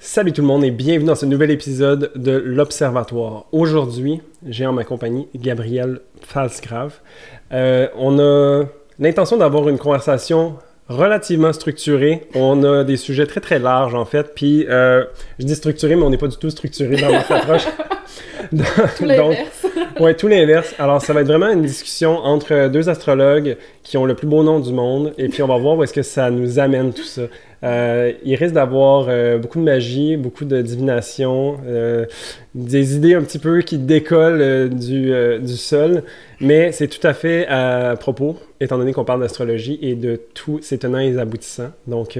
Salut tout le monde et bienvenue dans ce nouvel épisode de l'Observatoire. Aujourd'hui, j'ai en ma compagnie Gabrielle Pfalzgraf. On a l'intention d'avoir une conversation relativement structurée. On a des sujets très très larges en fait, puis je dis structuré, mais on n'est pas du tout structuré dans notre approche. Tout l'inverse. Ouais, tout l'inverse. Alors, ça va être vraiment une discussion entre deux astrologues qui ont le plus beau nom du monde, et puis on va voir où est-ce que ça nous amène tout ça. Il risque d'avoir beaucoup de magie, beaucoup de divination, des idées un petit peu qui décollent du sol, mais c'est tout à fait à propos, étant donné qu'on parle d'astrologie et de tous ses tenants et aboutissants. Donc,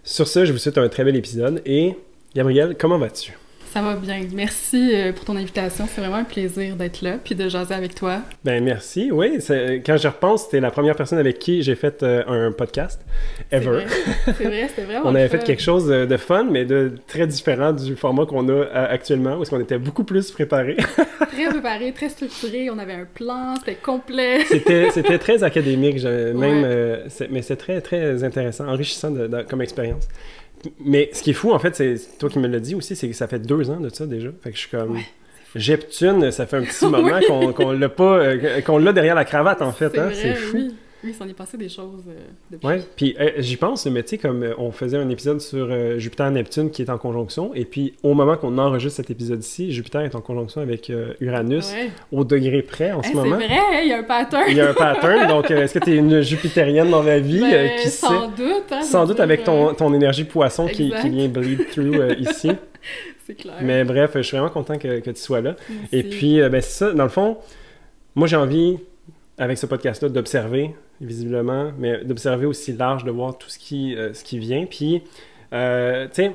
sur ce, je vous souhaite un très bel épisode. Et Gabrielle, comment vas-tu? Ça va bien. Merci pour ton invitation. C'est vraiment un plaisir d'être là puis de jaser avec toi. Ben merci. Oui, quand je repense, c'était la première personne avec qui j'ai fait un podcast ever. C'est vrai, c'était vraiment On avait fun. fait quelque chose de fun, mais de très différent du format qu'on a actuellement, où est-ce qu'on était beaucoup plus préparés. Très préparé, très structuré. On avait un plan, c'était complet. C'était très académique, même, Ouais. mais c'est très, très intéressant, enrichissant comme expérience. Mais ce qui est fou, en fait, c'est toi qui me l'as dit aussi, c'est que ça fait 2 ans de ça déjà. Fait que je suis comme... Ouais. Jeptune, ça fait un petit moment Oui. qu'on l'a pas... qu'on l'a derrière la cravate, en fait. C'est Hein? vrai, C'est fou. oui. Oui, s'en est passé des choses depuis. Ouais, puis j'y pense, mais tu sais, comme on faisait un épisode sur Jupiter-Neptune qui est en conjonction, et puis au moment qu'on enregistre cet épisode-ci, Jupiter est en conjonction avec Uranus Ouais. au degré près en ce C'est moment. vrai, il y a un pattern. Il y a un pattern, donc est-ce que tu es une jupitérienne dans la vie? Ben, Qui sait? sans doute. Hein, Sans je veux doute dire, avec ton énergie poisson qui exact. vient bleed through ici. C'est clair. Mais bref, je suis vraiment content que tu sois là. Merci. Et puis, ben, c'est ça, dans le fond, moi j'ai envie, avec ce podcast-là, d'observer, visiblement, mais d'observer aussi large, de voir tout ce qui vient. Puis, tu sais,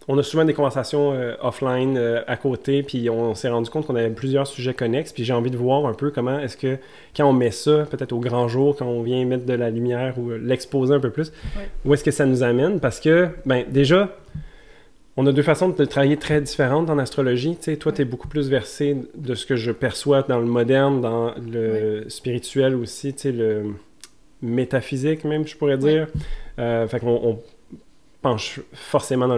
on a souvent des conversations offline à côté, puis on s'est rendu compte qu'on avait plusieurs sujets connexes, puis j'ai envie de voir un peu comment est-ce que, quand on met ça, peut-être au grand jour, quand on vient mettre de la lumière ou l'exposer un peu plus, Ouais. où est-ce que ça nous amène? Parce que, ben, déjà, on a deux façons de travailler très différentes en astrologie. Tu sais, toi, tu es beaucoup plus versé de ce que je perçois dans le moderne, dans le spirituel aussi, tu sais, le métaphysique même, je pourrais dire. Fait qu'on penche forcément dans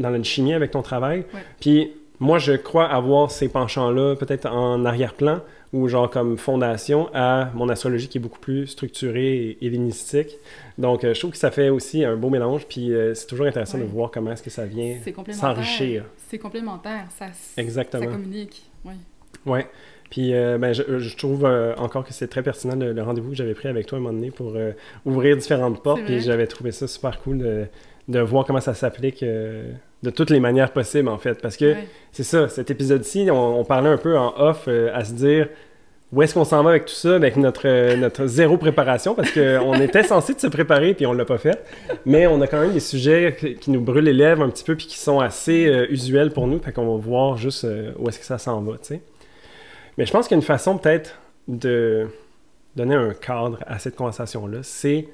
l'alchimie avec ton travail. Ouais. Puis moi, je crois avoir ces penchants-là peut-être en arrière-plan ou genre comme fondation à mon astrologie qui est beaucoup plus structurée et hellénistique. Donc, je trouve que ça fait aussi un beau mélange, puis c'est toujours intéressant de voir comment est-ce que ça vient C'est complémentaire. s'enrichir. C'est complémentaire. Exactement. Ça communique. Oui. Ouais. Puis, ben, je trouve encore que c'est très pertinent le rendez-vous que j'avais pris avec toi à un moment donné pour ouvrir différentes portes. Puis j'avais trouvé ça super cool de voir comment ça s'applique de toutes les manières possibles, en fait. Parce que c'est ça, cet épisode-ci, on parlait un peu en off à se dire où est-ce qu'on s'en va avec tout ça, avec notre zéro préparation, parce qu'on était censé de se préparer, puis on l'a pas fait. Mais on a quand même des sujets qui nous brûlent les lèvres un petit peu, puis qui sont assez usuels pour nous. Fait qu'on va voir juste où est-ce que ça s'en va, tu sais. Mais je pense qu'il y a une façon peut-être de donner un cadre à cette conversation-là, c'est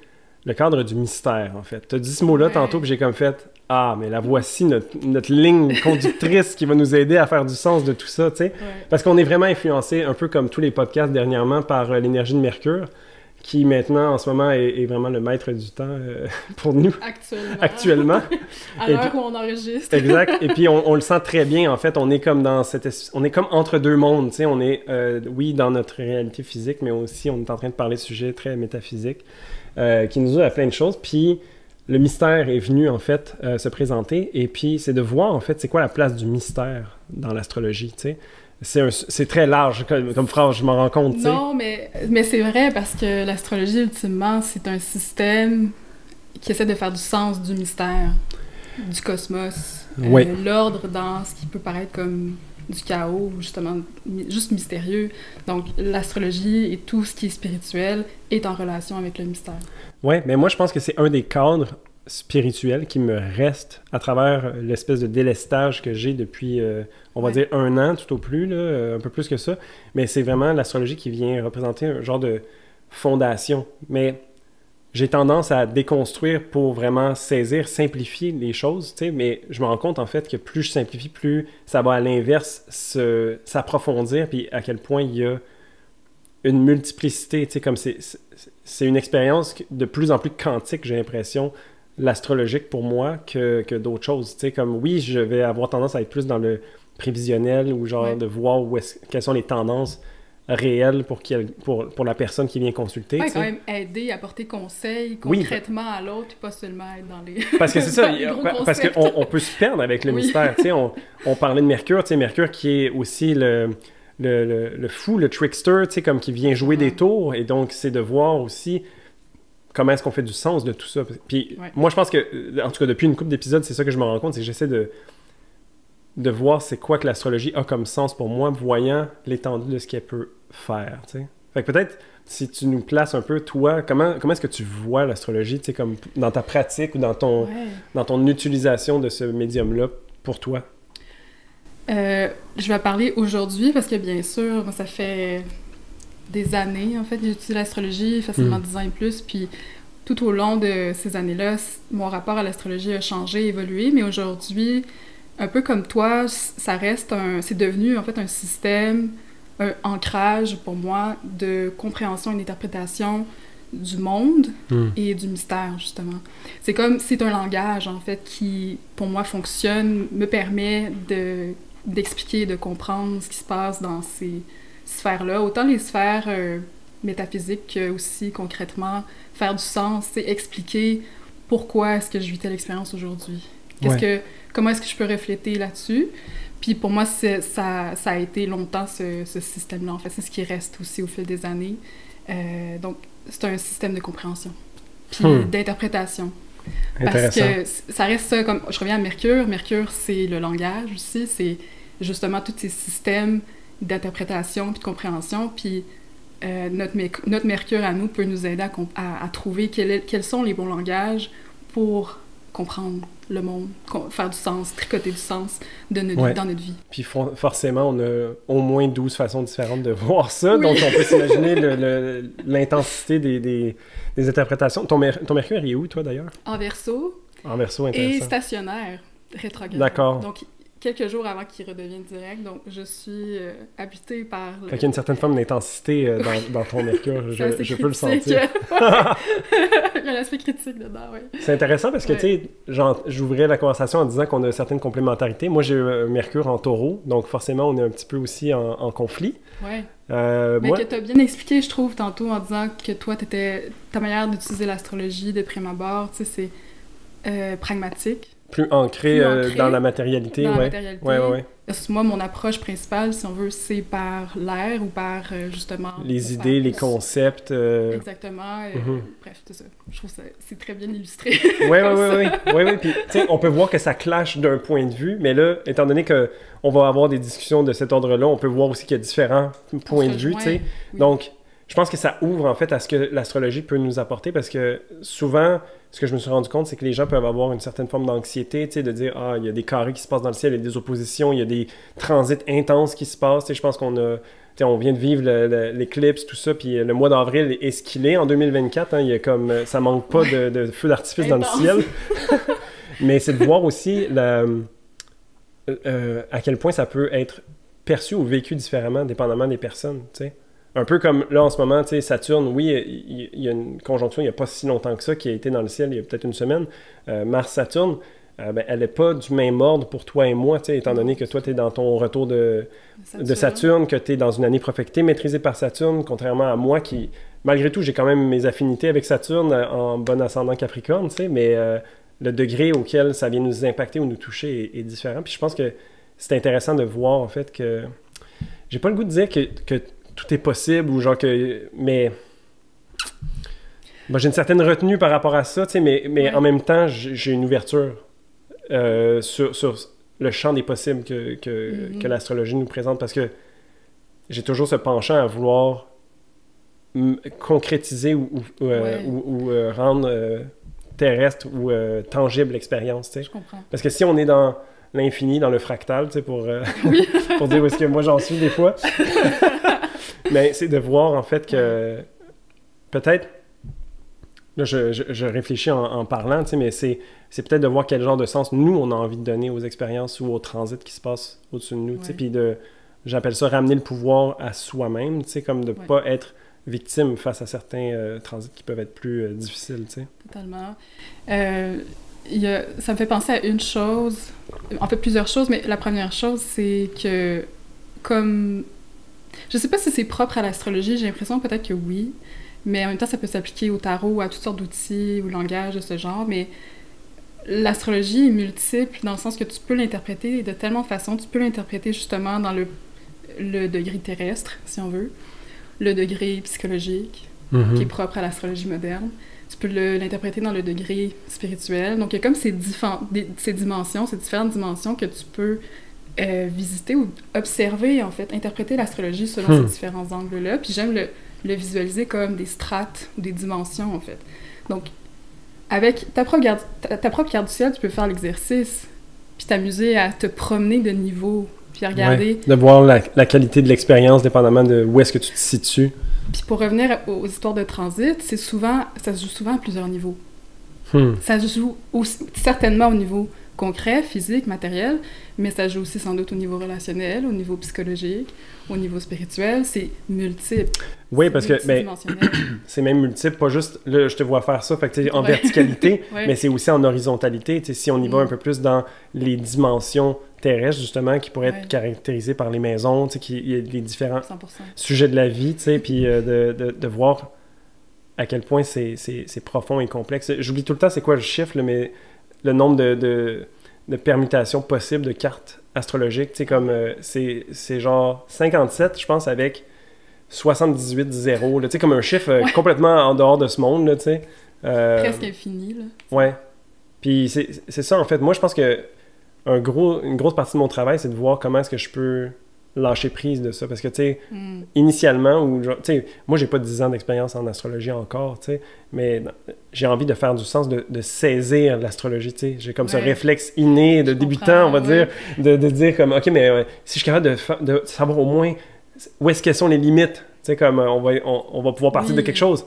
le cadre du mystère, en fait. Tu as dit ce mot-là tantôt, puis j'ai comme fait « Ah, mais la voici, notre ligne conductrice qui va nous aider à faire du sens de tout ça, tu sais. Ouais. » Parce qu'on est vraiment influencé, un peu comme tous les podcasts dernièrement, par l'énergie de Mercure, qui maintenant, en ce moment, est vraiment le maître du temps pour nous. Actuellement. À l'heure où on enregistre. Exact. Et puis, on le sent très bien, en fait. On est comme on est comme entre deux mondes, tu sais. On est, oui, dans notre réalité physique, mais aussi, on est en train de parler de sujets très métaphysiques qui nous ouvrent à plein de choses. Puis, le mystère est venu, en fait, se présenter. Et puis, c'est de voir, en fait, c'est quoi la place du mystère dans l'astrologie, tu sais. C'est très large comme phrase, je m'en rends compte, tu sais. Non, mais c'est vrai parce que l'astrologie, ultimement, c'est un système qui essaie de faire du sens du mystère, du cosmos, Oui. l'ordre dans ce qui peut paraître comme du chaos, justement, juste mystérieux. Donc, l'astrologie et tout ce qui est spirituel est en relation avec le mystère. Oui, mais moi, je pense que c'est un des cadres spirituel qui me reste à travers l'espèce de délestage que j'ai depuis, on va dire, 1 an tout au plus, là, un peu plus que ça. Mais c'est vraiment l'astrologie qui vient représenter un genre de fondation. Mais j'ai tendance à déconstruire pour vraiment saisir, simplifier les choses, tu sais, mais je me rends compte en fait que plus je simplifie, plus ça va à l'inverse s'approfondir, puis à quel point il y a une multiplicité, tu sais, comme c'est une expérience de plus en plus quantique, j'ai l'impression, l'astrologique pour moi que d'autres choses. Tu sais, comme oui, je vais avoir tendance à être plus dans le prévisionnel ou genre de voir quelles sont les tendances réelles pour la personne qui vient consulter. Ouais, quand même aider, apporter conseil concrètement à l'autre, puis pas seulement être dans les parce que c'est ça, parce qu'on peut se perdre avec le mystère. Tu sais, on parlait de Mercure, tu sais, Mercure qui est aussi le fou, le trickster, tu sais, comme qui vient jouer des tours, et donc c'est de voir aussi comment est-ce qu'on fait du sens de tout ça. Puis moi, je pense que, en tout cas, depuis une couple d'épisodes, c'est ça que je me rends compte, c'est que j'essaie de voir c'est quoi que l'astrologie a comme sens pour moi, voyant l'étendue de ce qu'elle peut faire, tu sais. Fait que peut-être, si tu nous places un peu, toi, comment est-ce que tu vois l'astrologie, tu sais, comme dans ta pratique ou dans ton utilisation de ce médium-là pour toi? Je vais parler aujourd'hui parce que, bien sûr, moi, ça fait des années, en fait, que j'utilise l'astrologie, facilement 10 ans et plus, puis tout au long de ces années-là, mon rapport à l'astrologie a changé, évolué, mais aujourd'hui, un peu comme toi, c'est devenu, en fait, un système, un ancrage, pour moi, de compréhension et d'interprétation du monde et du mystère, justement. C'est un langage, en fait, qui, pour moi, fonctionne, me permet d'expliquer, de comprendre ce qui se passe dans ces sphères-là, autant les sphères métaphysiques que aussi concrètement faire du sens, c'est expliquer pourquoi est-ce que je vis telle expérience aujourd'hui. Comment est-ce que je peux refléter là-dessus? Puis pour moi, ça a été longtemps ce système-là. En fait, c'est ce qui reste aussi au fil des années. Donc, c'est un système de compréhension, puis d'interprétation. Parce que ça reste ça, comme je reviens à Mercure. Mercure, c'est le langage aussi, c'est justement tous ces systèmes d'interprétation puis de compréhension. Puis notre Mercure à nous peut nous aider à trouver quels sont les bons langages pour comprendre le monde, faire du sens, tricoter du sens dans notre vie. Puis forcément, on a au moins 12 façons différentes de voir ça, donc on peut s'imaginer l'intensité des interprétations. Ton Mercure, il est où, toi, d'ailleurs? En Verseau. En Verseau, intéressant. Et stationnaire, rétrograde. D'accord. Donc, quelques jours avant qu'il redevienne direct, donc je suis habitée par... Fait qu'il y a une certaine forme d'intensité dans ton Mercure, je peux le sentir. Il y a l'aspect critique dedans, oui. C'est intéressant parce que, tu sais, j'ouvrais la conversation en disant qu'on a certaines complémentarités. Moi, j'ai un Mercure en Taureau, donc forcément, on est un petit peu aussi en conflit. Oui. Mais que tu as bien expliqué, je trouve, tantôt, en disant que toi, ta manière d'utiliser l'astrologie de prime abord, tu sais, c'est pragmatique. Plus ancré dans la matérialité, dans la matérialité. Ouais. Moi, mon approche principale, si on veut, c'est par l'air ou par, justement... Les idées, les concepts... Exactement. Bref, tout ça. Je trouve que c'est très bien illustré. Oui. Puis, tu sais, on peut voir que ça clash d'un point de vue, mais là, étant donné qu'on va avoir des discussions de cet ordre-là, on peut voir aussi qu'il y a différents points de vue, tu sais. Oui. Donc, je pense que ça ouvre, en fait, à ce que l'astrologie peut nous apporter, parce que souvent... Ce que je me suis rendu compte, c'est que les gens peuvent avoir une certaine forme d'anxiété, tu sais, de dire « Ah, il y a des carrés qui se passent dans le ciel, il y a des oppositions, il y a des transits intenses qui se passent. » Tu sais, je pense qu'on vient de vivre l'éclipse, tout ça, puis le mois d'avril est ce qu'il est en 2024. Hein, il y a comme, ça manque pas de feux d'artifice dans le ciel. Mais c'est de voir aussi à quel point ça peut être perçu ou vécu différemment, dépendamment des personnes, tu sais. Un peu comme là en ce moment, tu sais, Saturne, oui, il y a une conjonction il n'y a pas si longtemps que ça qui a été dans le ciel, il y a peut-être une semaine. Mars-Saturne, elle n'est pas du même ordre pour toi et moi, tu sais, étant donné que toi, tu es dans ton retour de Saturne, que tu es dans une année profectée maîtrisée par Saturne, contrairement à moi qui, malgré tout, j'ai quand même mes affinités avec Saturne en bon ascendant Capricorne, tu sais, mais le degré auquel ça vient nous impacter ou nous toucher est différent. Puis je pense que c'est intéressant de voir, en fait, que j'ai pas le goût de dire que tout est possible ou genre que... Mais... Bon, j'ai une certaine retenue par rapport à ça, tu sais, mais en même temps, j'ai une ouverture sur le champ des possibles que l'astrologie nous présente parce que j'ai toujours ce penchant à vouloir concrétiser ou rendre terrestre ou tangible l'expérience, tu sais. Je comprends. Parce que si on est dans l'infini, dans le fractal, tu sais, pour dire où est-ce que moi j'en suis des fois... Mais c'est de voir, en fait, que peut-être, là, je réfléchis en parlant, tu sais, mais c'est peut-être de voir quel genre de sens nous, on a envie de donner aux expériences ou aux transits qui se passent au-dessus de nous, tu sais, puis j'appelle ça ramener le pouvoir à soi-même, tu sais, comme de pas être victime face à certains transits qui peuvent être plus difficiles, tu sais. Totalement. Ça me fait penser à une chose, en fait plusieurs choses, mais la première chose, c'est que comme... Je sais pas si c'est propre à l'astrologie, j'ai l'impression peut-être que oui, mais en même temps, ça peut s'appliquer au tarot, à toutes sortes d'outils ou langages de ce genre, mais l'astrologie est multiple dans le sens que tu peux l'interpréter de tellement de façons. Tu peux l'interpréter justement dans le degré terrestre, si on veut, le degré psychologique, qui est propre à l'astrologie moderne. Tu peux l'interpréter dans le degré spirituel. Donc, il y a comme ces dimensions, ces différentes dimensions que tu peux visiter ou observer, en fait, interpréter l'astrologie selon ces différents angles-là. Puis j'aime le visualiser comme des strates ou des dimensions, en fait. Donc, avec ta propre carte du ciel, tu peux faire l'exercice, puis t'amuser à te promener de niveau, puis à regarder... Ouais, de voir la qualité de l'expérience, dépendamment de où est-ce que tu te situes. Puis pour revenir aux histoires de transit, ça se joue souvent à plusieurs niveaux. Ça se joue certainement au niveau concret, physique, matériel, mais ça joue aussi sans doute au niveau relationnel, au niveau psychologique, au niveau spirituel. C'est multiple. Oui, parce que c'est même multiple, pas juste là, je te vois faire ça, fait que en verticalité, mais c'est aussi en horizontalité. Si on y va un peu plus dans les dimensions terrestres, justement, qui pourraient être caractérisées par les maisons, il y a les différents 100%. Sujets de la vie, puis de voir à quel point c'est profond et complexe. J'oublie tout le temps c'est quoi le chiffre, là, mais le nombre de permutations possibles de cartes astrologiques, comme c'est genre 57, je pense, avec 78 zéros, tu sais, comme un chiffre complètement en dehors de ce monde, là, tu sais. Presque infini, là. Ouais. Puis c'est ça, en fait. Moi, je pense que une grosse partie de mon travail, c'est de voir comment est-ce que je peux lâcher prise de ça. Parce que, tu sais, initialement, tu sais, moi, j'ai pas 10 ans d'expérience en astrologie encore, tu sais, mais j'ai envie de faire du sens, de saisir l'astrologie, tu sais. J'ai comme ce réflexe inné de débutant, on va dire, de dire comme, OK, mais si je suis capable de savoir au moins où est-ce qu'elles sont les limites, tu sais, comme on va pouvoir partir de quelque chose.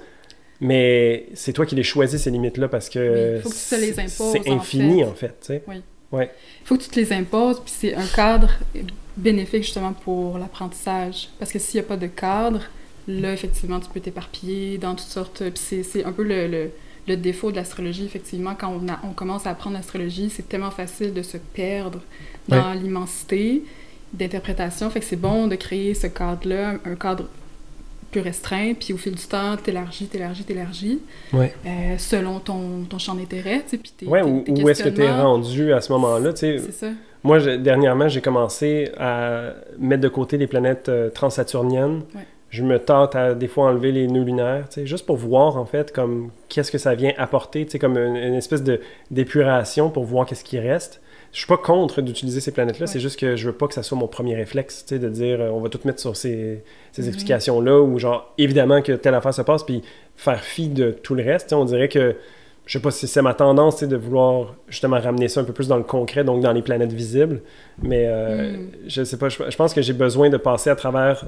Mais c'est toi qui les choisis, ces limites-là, parce que faut que tu te les imposes, c'est infini, en fait, tu sais. Oui. Ouais. Il faut que tu te les imposes, puis c'est un cadre bénéfique, justement, pour l'apprentissage. Parce que s'il n'y a pas de cadre, là, effectivement, tu peux t'éparpiller dans toutes sortes... Puis c'est un peu le défaut de l'astrologie, effectivement. Quand on commence à apprendre l'astrologie, c'est tellement facile de se perdre dans l'immensité d'interprétation. Fait que c'est bon de créer ce cadre-là, un cadre plus restreint, puis au fil du temps, t'élargis, selon ton champ d'intérêt, tu sais, puis où est-ce que t'es rendu à ce moment-là, tu sais. C'est ça. Moi, dernièrement, j'ai commencé à mettre de côté les planètes transsaturniennes. Ouais. Je me tente à, des fois, enlever les nœuds lunaires, tu sais, juste pour voir, en fait, comme, qu'est-ce que ça vient apporter, tu sais, comme une espèce d'épuration pour voir qu'est-ce qui reste. Je suis pas contre d'utiliser ces planètes-là, c'est juste que je veux pas que ça soit mon premier réflexe, tu sais, de dire on va tout mettre sur ces explications-là, ou genre, évidemment que telle affaire se passe, puis faire fi de tout le reste. On dirait que, je sais pas si c'est ma tendance, de vouloir justement ramener ça un peu plus dans le concret, donc dans les planètes visibles, mais je sais pas, je pense que j'ai besoin de passer à travers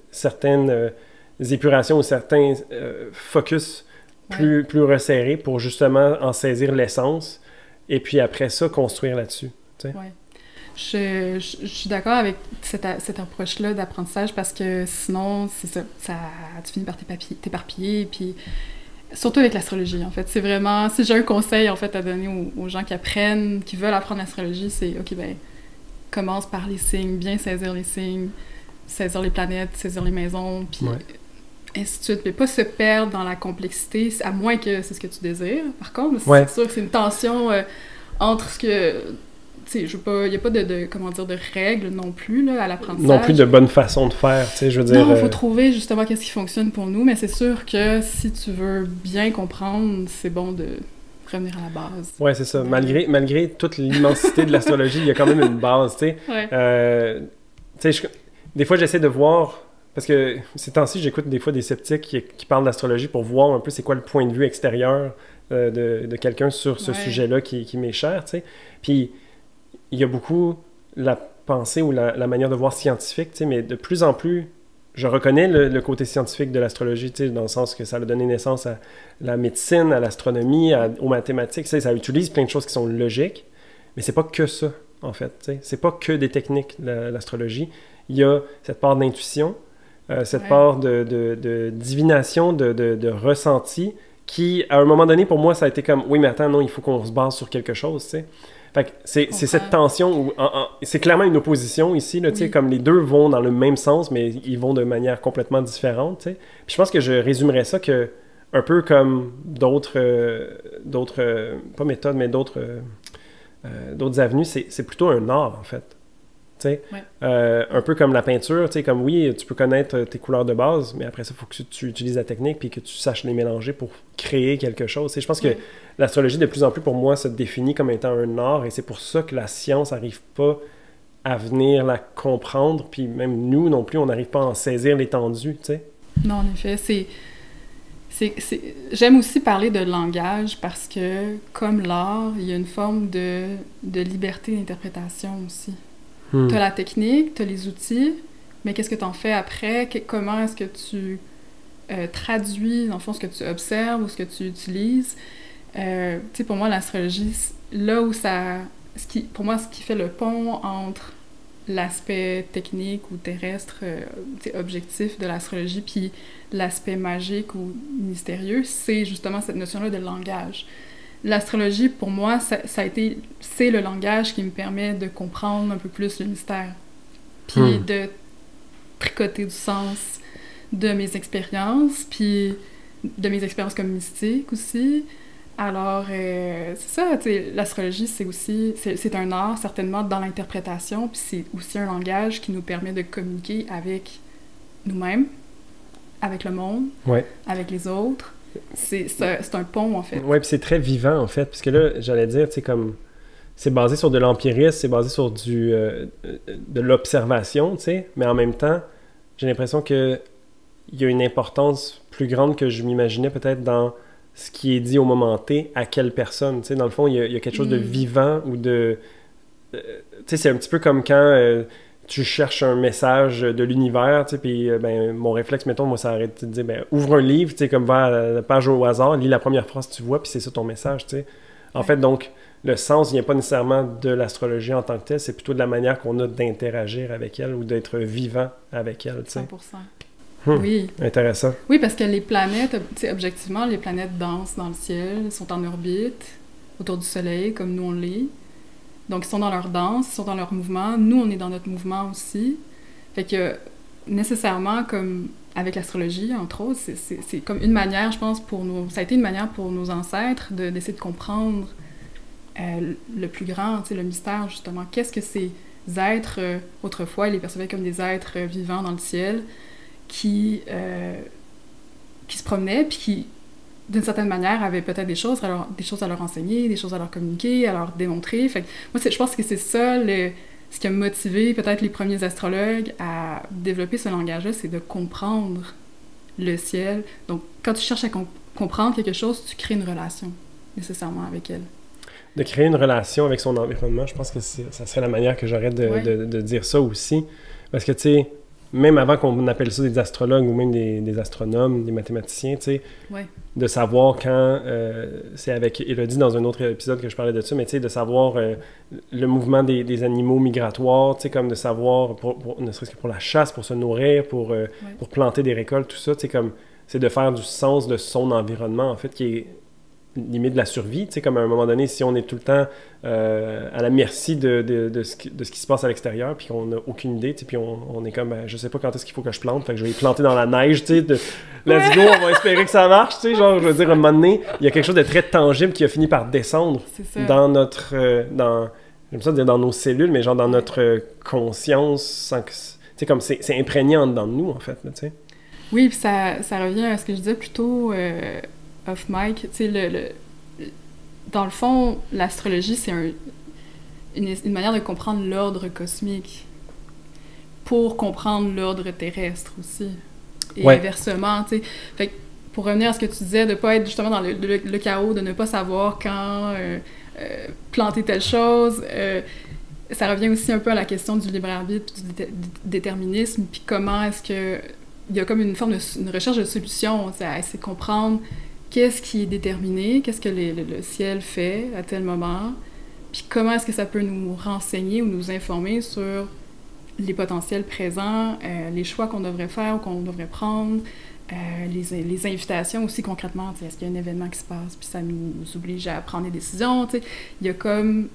certaines épurations ou certains focus plus resserrés pour justement en saisir l'essence. Et puis après ça, construire là-dessus. Oui. Je suis d'accord avec cette approche-là d'apprentissage parce que sinon, c'est ça tu finis par t'éparpiller. Puis surtout avec l'astrologie, en fait. C'est vraiment... Si j'ai un conseil, en fait, à donner aux gens qui veulent apprendre l'astrologie, c'est, OK, ben commence par les signes, bien saisir les signes, saisir les planètes, saisir les maisons, puis... ainsi de suite, mais pas se perdre dans la complexité, à moins que c'est ce que tu désires. Par contre, c'est sûr que c'est une tension entre ce que... Tu sais, il n'y a pas de règles non plus là, à l'apprentissage. Non plus de bonne façon de faire, tu sais, je veux dire... Non, il faut trouver justement qu'est-ce qui fonctionne pour nous, mais c'est sûr que si tu veux bien comprendre, c'est bon de revenir à la base. Ouais, c'est ça. Malgré toute l'immensité de l'astrologie, il y a quand même une base, tu sais. Tu sais, des fois, j'essaie de voir... Parce que ces temps-ci, j'écoute des fois des sceptiques qui parlent d'astrologie pour voir un peu c'est quoi le point de vue extérieur de quelqu'un sur ce sujet-là qui m'est cher, tu sais. Puis, il y a beaucoup la pensée ou la manière de voir scientifique, tu sais, mais de plus en plus, je reconnais le côté scientifique de l'astrologie, tu sais, dans le sens que ça a donné naissance à la médecine, à l'astronomie, aux mathématiques, tu sais, ça utilise plein de choses qui sont logiques, mais c'est pas que ça, en fait, tu sais. C'est pas que des techniques, l'astrologie. Il y a cette part d'intuition, cette part de divination, de ressenti, qui, à un moment donné, pour moi, ça a été comme, oui, mais attends, non, il faut qu'on se base sur quelque chose, tu sais. Fait que c'est cette tension, où, c'est clairement une opposition ici, là, tu sais, comme les deux vont dans le même sens, mais ils vont de manière complètement différente, tu sais. Puis je pense que je résumerais ça que, un peu comme d'autres pas méthodes, mais d'autres avenues, c'est plutôt un art, en fait. Ouais. Un peu comme la peinture, comme oui, tu peux connaître tes couleurs de base, mais après ça, il faut que tu utilises la technique puis que tu saches les mélanger pour créer quelque chose. Je pense que l'astrologie, de plus en plus, pour moi, se définit comme étant un art, et c'est pour ça que la science n'arrive pas à venir la comprendre, puis même nous non plus, on n'arrive pas à en saisir l'étendue, tu sais. Non, en effet, j'aime aussi parler de langage parce que, comme l'art, il y a une forme de liberté d'interprétation aussi. T'as la technique, t'as les outils, mais qu'est-ce que t'en fais après? Comment est-ce que tu traduis, dans le fond, ce que tu observes ou ce que tu utilises? Tu sais, pour moi, l'astrologie, là où pour moi, ce qui fait le pont entre l'aspect technique ou terrestre, objectif de l'astrologie, puis l'aspect magique ou mystérieux, c'est justement cette notion-là de langage. L'astrologie, pour moi, c'est le langage qui me permet de comprendre un peu plus le mystère, puis de tricoter du sens de mes expériences, puis de mes expériences comme mystique aussi. Alors, c'est ça, tu sais, l'astrologie, c'est un art, certainement, dans l'interprétation, puis c'est aussi un langage qui nous permet de communiquer avec nous-mêmes, avec le monde, avec les autres. C'est un pont, en fait. Oui, puis c'est très vivant, en fait, puisque là, j'allais dire, tu sais, comme, c'est basé sur de l'empirisme, c'est basé sur de l'observation, tu sais, mais en même temps, j'ai l'impression qu'il y a une importance plus grande que je m'imaginais peut-être dans ce qui est dit au moment T, à quelle personne, tu sais, dans le fond, il y a quelque chose de vivant ou de... tu sais, c'est un petit peu comme quand... tu cherches un message de l'univers, tu sais, puis ben, mon réflexe, mettons, moi, ça arrête de dire, ben, ouvre un livre, tu sais, comme va à la page au hasard, lis la première phrase que tu vois, puis c'est ça ton message, tu sais. En fait, donc, le sens vient pas nécessairement de l'astrologie en tant que telle, c'est plutôt de la manière qu'on a d'interagir avec elle ou d'être vivant avec elle, tu sais. 100%. Oui. Intéressant. Oui, parce que les planètes, tu sais, objectivement, les planètes dansent dans le ciel, sont en orbite, autour du Soleil, comme nous on l'est. Donc, ils sont dans leur danse, ils sont dans leur mouvement. Nous, on est dans notre mouvement aussi. Fait que, nécessairement, comme avec l'astrologie, entre autres, c'est comme une manière, je pense, ça a été une manière pour nos ancêtres d'essayer de comprendre le plus grand, tu sais, le mystère, justement. Qu'est-ce que ces êtres, autrefois, ils les percevaient comme des êtres vivants dans le ciel qui se promenaient, puis qui, d'une certaine manière, avaient peut-être des choses à leur enseigner, des choses à leur communiquer, à leur démontrer. Fait que moi, je pense que c'est ça, ce qui a motivé peut-être les premiers astrologues à développer ce langage-là, c'est de comprendre le ciel. Donc, quand tu cherches à comprendre quelque chose, tu crées une relation, nécessairement, avec elle. De créer une relation avec son environnement, je pense que ça serait la manière que j'aurais de dire ça aussi. Parce que, tu sais, même avant qu'on appelle ça des astrologues ou même des astronomes, des mathématiciens, tu sais, de savoir quand, c'est avec Élodie dans un autre épisode que je parlais de ça, mais tu sais, de savoir le mouvement des animaux migratoires, tu sais, comme de savoir, ne serait-ce que pour la chasse, pour se nourrir, pour planter des récoltes, tout ça, tu sais, comme, c'est de faire du sens de son environnement, en fait, qui est limite de la survie, tu sais, comme à un moment donné, si on est tout le temps à la merci de ce qui se passe à l'extérieur, puis qu'on n'a aucune idée, tu sais, puis on est comme, je sais pas quand est-ce qu'il faut que je plante, fait que je vais les planter dans la neige, tu sais, let's go, on va espérer que ça marche, tu sais, genre, je veux dire, à un moment donné, il y a quelque chose de très tangible qui a fini par descendre dans notre, j'aime ça dire dans nos cellules, mais genre dans notre conscience, sans que, tu sais, comme c'est imprégné en dedans de nous, en fait, là, tu sais. Oui, puis ça revient à ce que je disais plutôt off mic, tu sais, dans le fond, l'astrologie, c'est une manière de comprendre l'ordre cosmique pour comprendre l'ordre terrestre aussi. Et inversement, tu sais. Fait que pour revenir à ce que tu disais, de pas être justement dans le chaos, de ne pas savoir quand planter telle chose, ça revient aussi un peu à la question du libre arbitre, du déterminisme, puis comment est-ce que il y a comme une forme une recherche de solution, c'est comprendre qu'est-ce qui est déterminé, qu'est-ce que le ciel fait à tel moment, puis comment est-ce que ça peut nous renseigner ou nous informer sur les potentiels présents, les choix qu'on devrait faire ou qu'on devrait prendre, les invitations aussi concrètement, est-ce qu'il y a un événement qui se passe puis ça nous oblige à prendre des décisions, il y a comme,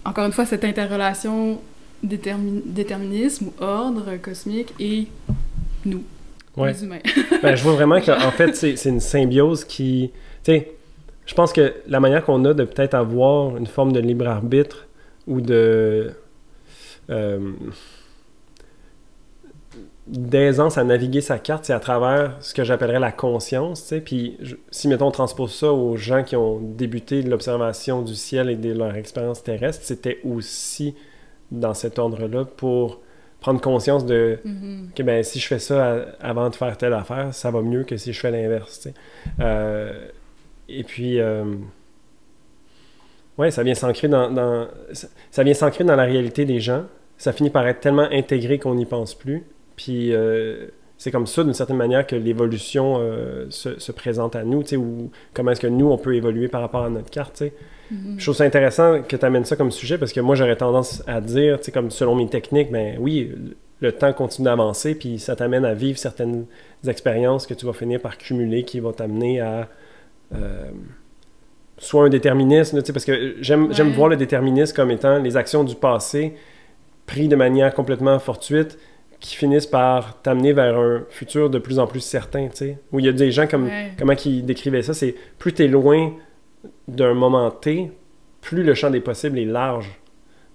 encore une fois, cette interrelation déterminisme ou ordre cosmique et nous, les humains. Ben, je vois vraiment qu'en fait, c'est une symbiose qui, je pense que la manière qu'on a de peut-être avoir une forme de libre arbitre ou d'aisance à naviguer sa carte, c'est à travers ce que j'appellerais la conscience, puis si, mettons, on transpose ça aux gens qui ont débuté de l'observation du ciel et de leur expérience terrestre, c'était aussi dans cet ordre-là pour prendre conscience de que ben, si je fais ça avant de faire telle affaire, ça va mieux que si je fais l'inverse, et puis ouais, ça vient s'ancrer ça vient s'ancrer dans la réalité des gens, ça finit par être tellement intégré qu'on n'y pense plus. Puis c'est comme ça, d'une certaine manière, que l'évolution se présente à nous, ou comment est-ce que nous, on peut évoluer par rapport à notre carte, Je trouve ça intéressant que tu amènes ça comme sujet, parce que moi, j'aurais tendance à dire, comme selon mes techniques, ben oui, le temps continue d'avancer, puis ça t'amène à vivre certaines expériences que tu vas finir par cumuler, qui vont t'amener à soit un déterminisme, parce que j'aime voir le déterminisme comme étant les actions du passé prises de manière complètement fortuite, qui finissent par t'amener vers un futur de plus en plus certain, Où il y a des gens comme comment ils décrivaient ça, c'est plus t'es loin d'un moment T, plus le champ des possibles est large.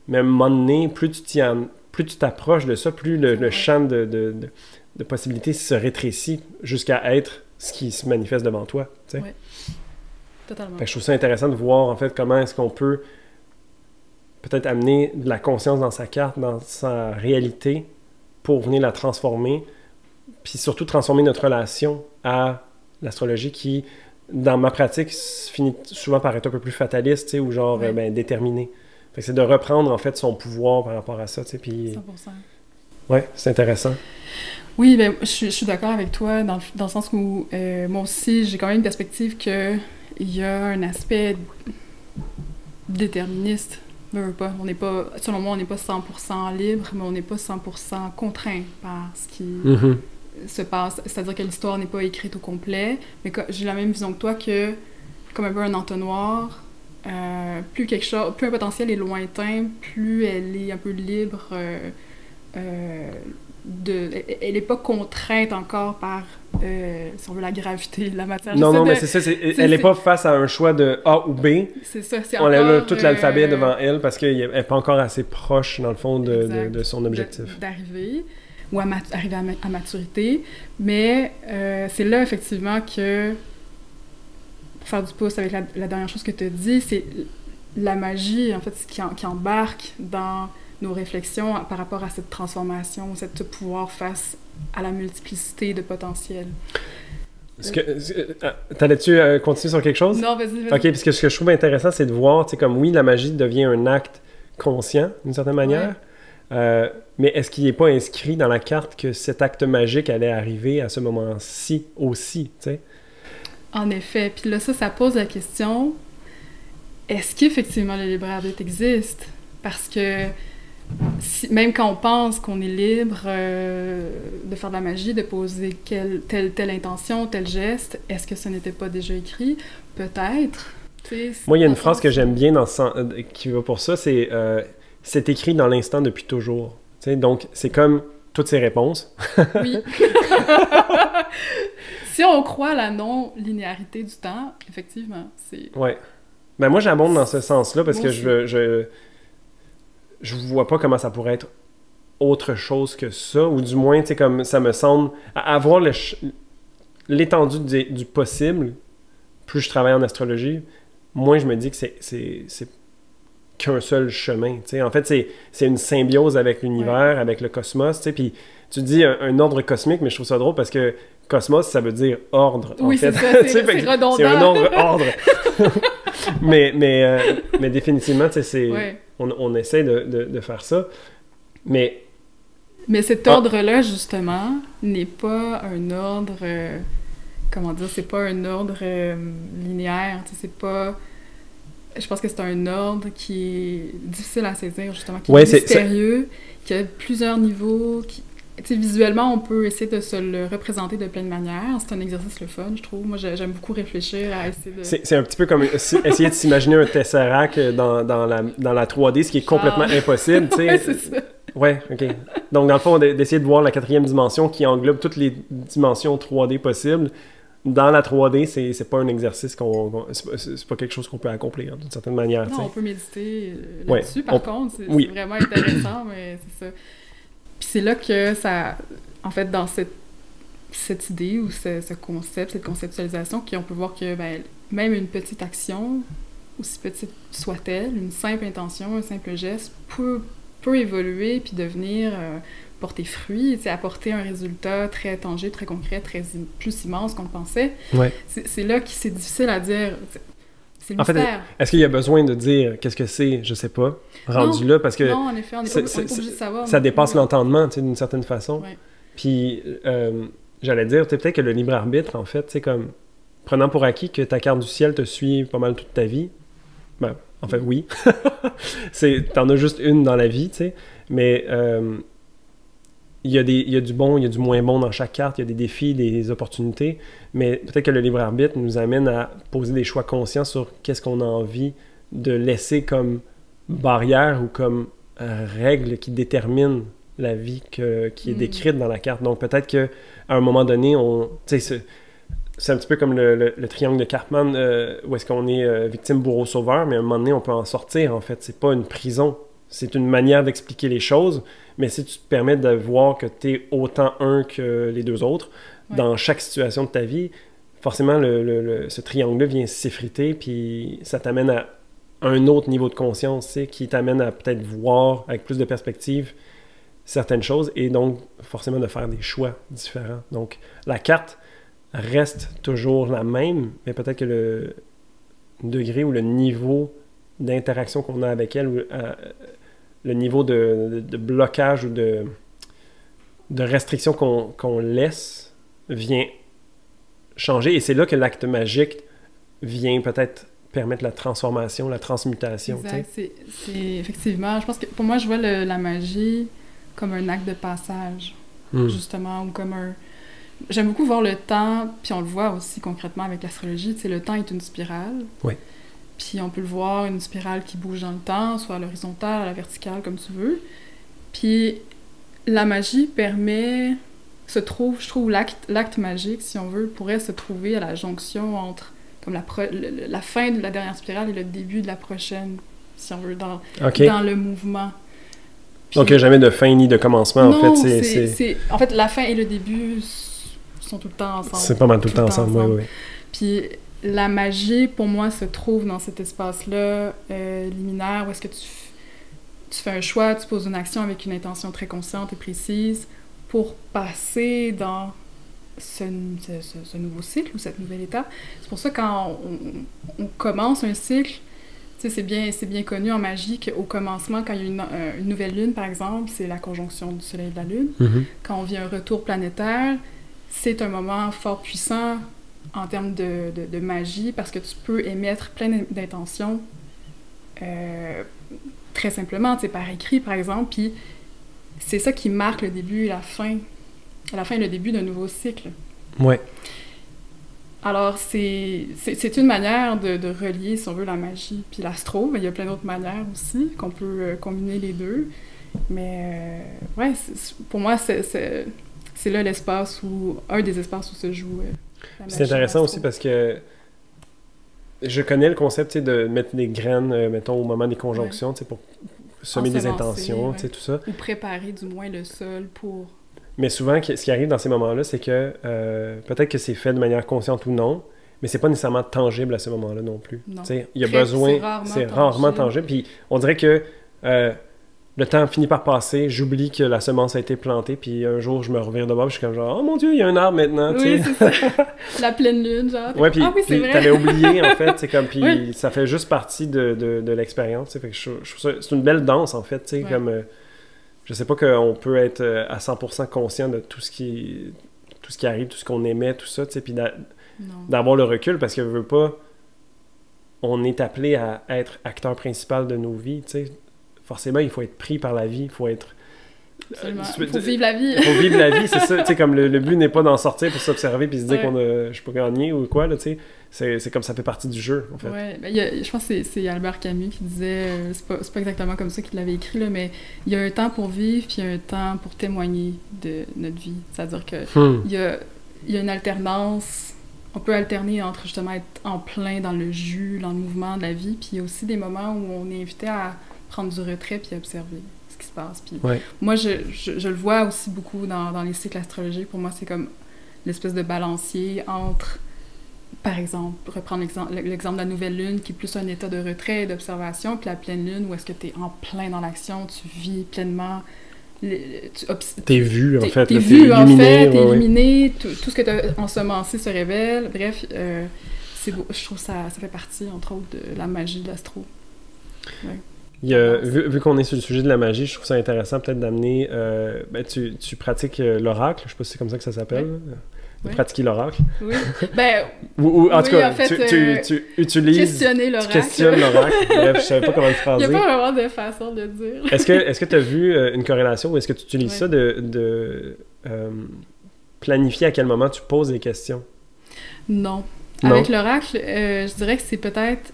Mais à un moment donné, plus tu t'approches de ça, plus le champ de possibilités se rétrécit jusqu'à être ce qui se manifeste devant toi, Oui, totalement. Fait que je trouve ça intéressant de voir, en fait, comment est-ce qu'on peut peut-être amener de la conscience dans sa carte, dans sa réalité, pour venir la transformer, puis surtout transformer notre relation à l'astrologie qui, dans ma pratique, finit souvent par être un peu plus fataliste, ou genre déterminé. Fait que c'est de reprendre, en fait, son pouvoir par rapport à ça, puis... 100%. Ouais, c'est intéressant. Oui, ben, je suis d'accord avec toi dans le sens où moi aussi, j'ai quand même une perspective qu'il y a un aspect déterministe. On n'est pas, selon moi, on n'est pas 100% libre, mais on n'est pas 100% contraint par ce qui se passe. C'est-à-dire que l'histoire n'est pas écrite au complet, mais j'ai la même vision que toi, que comme un peu un entonnoir, plus un potentiel est lointain, plus elle est un peu libre, elle n'est pas contrainte encore par, si on veut, la gravité, la matière. Non, mais c'est ça, elle n'est pas face à un choix de A ou B. C'est ça, c'est on a tout l'alphabet devant elle parce qu'elle n'est pas encore assez proche, dans le fond, de son objectif. D'arriver, ou arriver à maturité. Mais c'est là, effectivement, que, pour faire du pouce avec la dernière chose que tu as dit, c'est la magie, en fait, qui embarque dans nos réflexions par rapport à cette transformation, ce pouvoir face à la multiplicité de potentiels. T'allais-tu continuer sur quelque chose? Non, vas-y. OK, parce que ce que je trouve intéressant, c'est de voir, comme oui, la magie devient un acte conscient, d'une certaine manière, mais est-ce qu'il n'est pas inscrit dans la carte que cet acte magique allait arriver à ce moment-ci aussi, En effet. Puis là, ça pose la question, est-ce qu'effectivement le libre arbitre existe? Parce que même quand on pense qu'on est libre de faire de la magie, de poser telle intention, tel geste, est-ce que ce n'était pas déjà écrit? Peut-être. Moi, il y a une phrase que j'aime bien qui va pour ça, c'est « c'est écrit dans l'instant depuis toujours ». Donc, c'est comme toutes ces réponses. Oui. Si on croit à la non-linéarité du temps, effectivement, c'est... Ouais. Ben moi, j'abonde dans ce sens-là parce que je vois pas comment ça pourrait être autre chose que ça, ou du moins, comme ça me semble, avoir l'étendue du possible, plus je travaille en astrologie, moins je me dis que c'est qu'un seul chemin, En fait, c'est une symbiose avec l'univers, avec le cosmos, puis tu dis un ordre cosmique, mais je trouve ça drôle parce que cosmos, ça veut dire ordre, oui, en fait. C'est redondant. C'est un ordre. mais définitivement, on essaie de faire ça. Mais cet ordre-là, justement, n'est pas un ordre... comment dire? C'est pas un ordre linéaire. C'est pas... Je pense que c'est un ordre qui est difficile à saisir, justement, qui est mystérieux, qui a plusieurs niveaux, visuellement, on peut essayer de se le représenter de plein de manières. C'est un exercice le fun, je trouve. Moi, j'aime beaucoup réfléchir à essayer de... C'est un petit peu comme essayer de s'imaginer un Tesseract dans la 3D, ce qui est complètement impossible, tu sais. Ouais, c'est ça. Ouais, OK. Donc, dans le fond, d'essayer de voir la 4e dimension qui englobe toutes les dimensions 3D possibles. Dans la 3D, c'est pas un exercice c'est pas quelque chose qu'on peut accomplir, d'une certaine manière. Non, on peut méditer là-dessus, par contre. C'est vraiment intéressant, mais c'est ça. Puis c'est là que ça... En fait, dans cette idée ou ce concept, cette conceptualisation, qu'on peut voir que même une petite action, aussi petite soit-elle, une simple intention, un simple geste, peut évoluer puis devenir... porter fruit, apporter un résultat très tangible, très concret, plus immense qu'on le pensait. Ouais. C'est là que c'est difficile à dire. C'est le mystère. En fait, est-ce qu'il y a besoin de dire qu'est-ce que c'est? Je sais pas. Rendu là, parce que... Non, en effet, on n'est pas obligé de savoir. Ça dépasse l'entendement, d'une certaine façon. Ouais. Puis, j'allais dire, peut-être que le libre arbitre, en fait, c'est comme... Prenant pour acquis que ta carte du ciel te suit pas mal toute ta vie. Ben, en fait, oui. T'en as juste une dans la vie, tu sais. Mais... il y a du bon, il y a du moins bon dans chaque carte, il y a des défis, des opportunités, mais peut-être que le libre arbitre nous amène à poser des choix conscients sur qu'est-ce qu'on a envie de laisser comme barrière ou comme règle qui détermine la vie qui est décrite dans la carte. Donc peut-être qu'à un moment donné, c'est un petit peu comme le triangle de Karpman, où est-ce qu'on est victime, bourreau, sauveur, mais à un moment donné, on peut en sortir, en fait. C'est pas une prison. C'est une manière d'expliquer les choses, mais si tu te permets de voir que tu es autant un que les deux autres, dans chaque situation de ta vie, forcément, ce triangle-là vient s'effriter, puis ça t'amène à un autre niveau de conscience, qui t'amène à peut-être voir avec plus de perspective certaines choses, et donc forcément de faire des choix différents. Donc, la carte reste toujours la même, mais peut-être que le degré ou le niveau d'interaction qu'on a avec elle, ou le niveau de blocage ou de restriction qu'on laisse vient changer. Et c'est là que l'acte magique vient peut-être permettre la transformation, la transmutation. Exact. C'est effectivement... Je pense que pour moi, je vois la magie comme un acte de passage, justement, ou comme un... J'aime beaucoup voir le temps, puis on le voit aussi concrètement avec l'astrologie, le temps est une spirale. Oui. Puis on peut le voir, une spirale qui bouge dans le temps, soit à l'horizontale, à la verticale, comme tu veux. Puis la magie permet... je trouve l'acte magique, si on veut, pourrait se trouver à la jonction entre comme la fin de la dernière spirale et le début de la prochaine, si on veut, dans le mouvement. Puis, donc il n'y a jamais de fin ni de commencement, non, en fait. En fait, la fin et le début sont tout le temps ensemble. C'est pas mal tout le temps ensemble, oui. Puis la magie, pour moi, se trouve dans cet espace-là liminaire où est-ce que tu fais un choix, tu poses une action avec une intention très consciente et précise pour passer dans ce nouveau cycle ou cette nouvelle étape. C'est pour ça que quand on commence un cycle, c'est bien connu en magie qu'au commencement, quand il y a une nouvelle lune, par exemple, c'est la conjonction du soleil et de la lune. Mm-hmm. Quand on vit un retour planétaire, c'est un moment fort puissant en termes de magie, parce que tu peux émettre plein d'intentions très simplement, par écrit, par exemple, puis c'est ça qui marque le début et la fin et le début d'un nouveau cycle. Ouais. Alors, c'est une manière de relier, si on veut, la magie puis l'astro, mais il y a plein d'autres manières aussi, qu'on peut combiner les deux. Mais, pour moi, c'est là l'espace un des espaces où se joue la magie. C'est intéressant aussi parce que je connais le concept, de mettre des graines, mettons, au moment des conjonctions, pour semer des intentions, tout ça. Ou préparer, du moins, le sol pour... Mais souvent, ce qui arrive dans ces moments-là, c'est que peut-être que c'est fait de manière consciente ou non, mais c'est pas nécessairement tangible à ce moment-là non plus. Il y a besoin... C'est rarement tangible. Puis on dirait que le temps finit par passer, j'oublie que la semence a été plantée, puis un jour, je me revire de bord, je suis comme genre « Oh mon Dieu, il y a un arbre maintenant! » Oui, c'est ça. La pleine lune, genre. Ouais, puis c'est vrai. T'avais oublié, en fait, c'est comme... Puis ça fait juste partie de l'expérience, fait que je trouve ça... C'est une belle danse, en fait, comme... je sais pas qu'on peut être à 100% conscient de tout ce qui arrive, tout ce qu'on aimait, tout ça, puis d'avoir le recul, parce que veut pas... On est appelé à être acteur principal de nos vies, tu sais. Forcément, il faut être pris par la vie, il faut être Absolument. Il faut vivre la vie. Il faut vivre la vie, c'est ça. Tu sais, comme le but n'est pas d'en sortir pour s'observer puis se dire qu'on a, je sais pas, gagné ou quoi, là, tu sais. C'est comme ça fait partie du jeu, en fait. Ouais, ben, je pense que c'est Albert Camus qui disait, c'est pas exactement comme ça qu'il l'avait écrit, là, mais il y a un temps pour vivre puis il y a un temps pour témoigner de notre vie. C'est-à-dire que il y a une alternance, on peut alterner entre justement être en plein dans le jus, dans le mouvement de la vie, puis il y a aussi des moments où on est invité à prendre du retrait puis observer ce qui se passe. Puis moi, je le vois aussi beaucoup dans les cycles astrologiques. Pour moi, c'est comme l'espèce de balancier entre, par exemple, reprendre l'exemple de la nouvelle lune, qui est plus un état de retrait et d'observation, puis la pleine lune, où est-ce que tu es en plein dans l'action, tu vis pleinement. T'es vu, en fait. T'es vu, en fait, t'es illuminé, tout ce que t'as ensemencé se révèle. Bref, c'est beau. Je trouve que ça fait partie, entre autres, de la magie de l'astro. Ouais. Vu qu'on est sur le sujet de la magie, je trouve ça intéressant peut-être d'amener... tu pratiques l'oracle, je sais pas si c'est comme ça que ça s'appelle. Oui. Pratiquer l'oracle. Oui. Ben, ou en tout cas, en fait, tu utilises... Questionner l'oracle. Tu questionnes l'oracle. Bref, je savais pas comment le phraser. Il n'y a pas vraiment de façon de le dire. Est-ce que tu as vu une corrélation ou est-ce que tu utilises ça de planifier à quel moment tu poses les questions? Non. Avec l'oracle, je dirais que c'est peut-être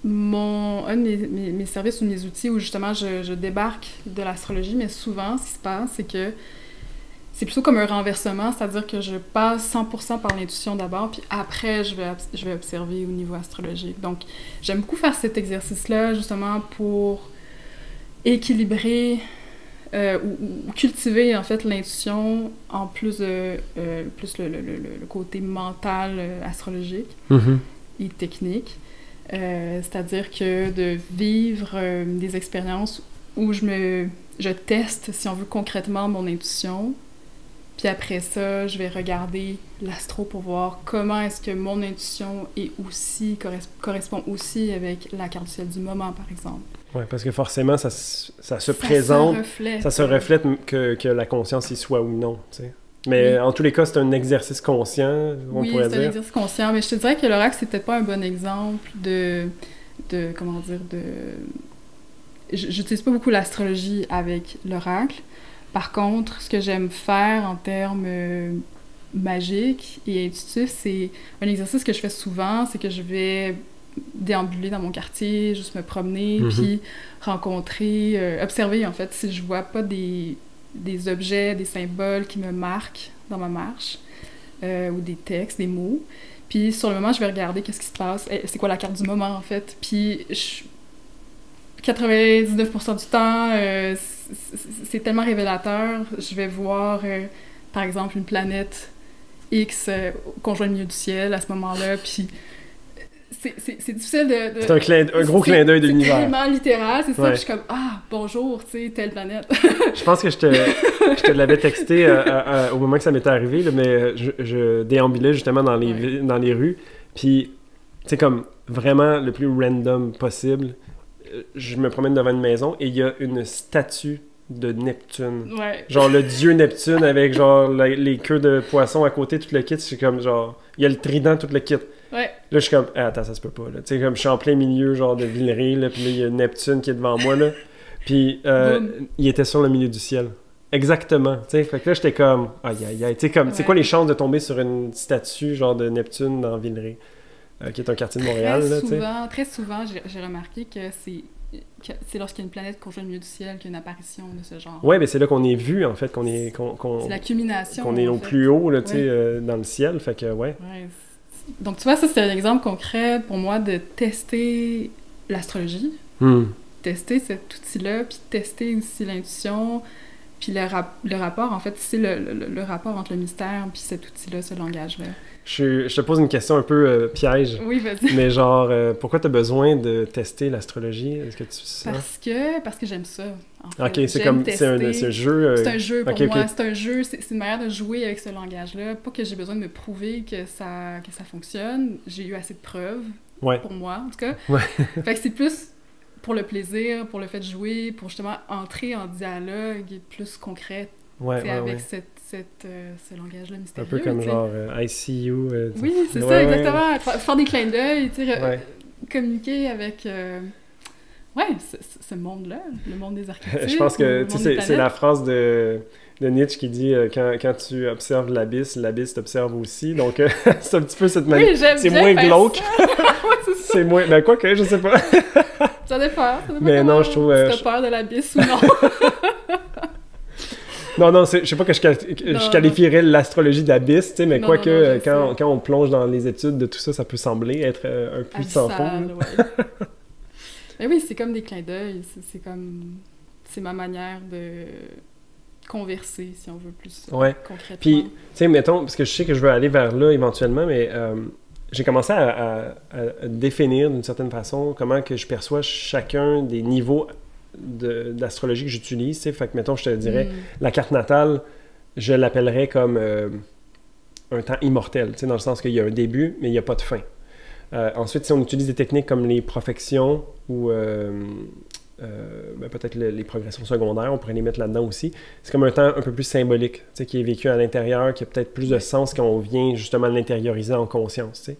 un de mes services ou mes outils où justement je débarque de l'astrologie, mais souvent, ce qui se passe, c'est que c'est plutôt comme un renversement, c'est-à-dire que je passe 100% par l'intuition d'abord, puis après, je vais observer au niveau astrologique. Donc, j'aime beaucoup faire cet exercice-là, justement, pour équilibrer ou cultiver, en fait, l'intuition en plus plus le côté mental astrologique et technique. C'est-à-dire que de vivre des expériences où je teste, si on veut, concrètement mon intuition. Puis après ça, je vais regarder l'astro pour voir comment est-ce que mon intuition correspond aussi avec la carte du ciel du moment, par exemple. Oui, parce que forcément, ça se présente, ça se reflète que la conscience y soit ou non, tu sais. Mais en tous les cas, c'est un exercice conscient, on pourrait dire. Oui, c'est un exercice conscient, mais je te dirais que l'oracle, c'est peut-être pas un bon exemple de comment dire, j'utilise pas beaucoup l'astrologie avec l'oracle. Par contre, ce que j'aime faire en termes magiques et intuitifs, c'est un exercice que je fais souvent, c'est que je vais déambuler dans mon quartier, juste me promener, puis rencontrer, observer, en fait, si je vois pas des objets, des symboles qui me marquent dans ma marche, ou des textes, des mots. Puis sur le moment, je vais regarder qu'est-ce qui se passe, c'est quoi la carte du moment, en fait. Puis 99% du temps, c'est tellement révélateur. Je vais voir, par exemple, une planète X conjoint au milieu du ciel à ce moment-là, puis c'est difficile de... C'est un gros clin d'œil de l'univers. C'est tellement littéral, c'est ça, puis je suis comme « Ah, bonjour, tu sais, telle planète. » Je pense que je te l'avais texté au moment que ça m'était arrivé, là, mais je déambulais justement dans les rues, puis, tu sais, comme vraiment le plus random possible, je me promène devant une maison et il y a une statue de Neptune. Ouais. Genre le dieu Neptune avec genre les queues de poisson à côté, tout le kit. C'est comme genre, il y a le trident, tout le kit. Ouais. Là, je suis comme, attends, ça se peut pas. Tu sais, comme je suis en plein milieu genre de Villeray, là, puis là, il y a Neptune qui est devant moi, là. Puis il était sur le milieu du ciel. Exactement. Tu sais, fait que là, j'étais comme, aïe, aïe, aïe. Tu sais, comme, c'est quoi les chances de tomber sur une statue genre de Neptune dans Villeray? Qui est un quartier de Montréal. Très souvent, j'ai remarqué que c'est lorsqu'il y a une planète conjointe au milieu du ciel qu'il y a une apparition de ce genre. Oui, mais c'est là qu'on est vu, en fait, c'est la culmination. Qu'on est au plus haut, là, tu sais, dans le ciel, fait que, ouais. Donc, tu vois, ça, c'est un exemple concret pour moi de tester l'astrologie, tester cet outil-là, puis tester aussi l'intuition, puis le rapport, en fait, c'est le rapport entre le mystère puis cet outil-là, ce langage-là. Je te pose une question un peu piège. Oui, vas-y. Mais genre, pourquoi tu as besoin de tester l'astrologie? Est-ce que tu Parce que j'aime ça. En fait. Ok, c'est comme c'est un jeu. C'est un jeu pour moi. C'est un jeu. C'est une manière de jouer avec ce langage-là. Pas que j'ai besoin de me prouver que ça fonctionne. J'ai eu assez de preuves pour moi, en tout cas. Ouais. Fait que c'est plus pour le plaisir, pour le fait de jouer, pour justement entrer en dialogue plus concret. Avec ce langage-là mystérieux. Un peu comme genre I see you. Oui, c'est ça, exactement. Faire des clins d'œil, communiquer avec Ouais, ce monde-là, le monde des archétypes. Je pense que c'est la phrase de Nietzsche qui dit quand tu observes l'abysse t'observe aussi. Donc, c'est un petit peu cette manière. Oui, c'est moins glauque. Ouais, c'est ça. C'est moins. Ben, quoi que, je sais pas. Ça dépend. Mais non, je trouve. Si t'as peur de l'abysse ou non. Non, je sais pas que je qualifierais l'astrologie d'abysse, tu sais, mais quoique, quand on plonge dans les études de tout ça, ça peut sembler être un puits sans fond. Ouais. Mais oui, c'est comme des clins d'œil. C'est ma manière de converser, si on veut plus concrètement. Puis, tu sais, mettons, parce que je sais que je veux aller vers là éventuellement, mais j'ai commencé à définir d'une certaine façon comment que je perçois chacun des niveaux d'astrologie que j'utilise, tu sais. Fait que, mettons, je te dirais, la carte natale, je l'appellerais comme un temps immortel, tu sais, dans le sens qu'il y a un début, mais il n'y a pas de fin. Ensuite, si on utilise des techniques comme les profections ou peut-être les progressions secondaires, on pourrait les mettre là-dedans aussi. C'est comme un temps un peu plus symbolique, tu sais, qui est vécu à l'intérieur, qui a peut-être plus de sens quand on vient justement l'intérioriser en conscience, tu sais.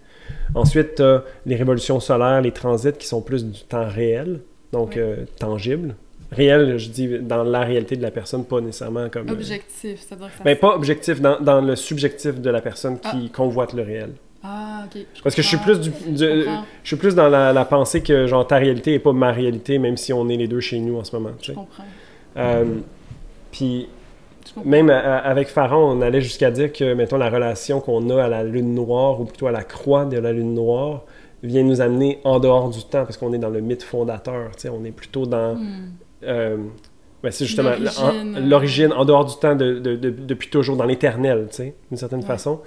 Ensuite, tu as les révolutions solaires, les transits qui sont plus du temps réel, donc tangible. Réel, je dis, dans la réalité de la personne, pas nécessairement comme... Objectif, ça veut dire que ça... pas objectif, dans le subjectif de la personne qui convoite le réel. Ah, ok. Parce que je suis plus je suis plus dans la pensée que genre ta réalité est pas ma réalité, même si on est les deux chez nous en ce moment. Je comprends. Puis même avec Pharaon, on allait jusqu'à dire que, mettons, la relation qu'on a à la lune noire, ou plutôt à la croix de la lune noire, vient nous amener en dehors du temps, parce qu'on est dans le mythe fondateur. Tu sais, on est plutôt dans... c'est justement l'origine en dehors du temps depuis toujours, dans l'éternel, tu sais, d'une certaine façon.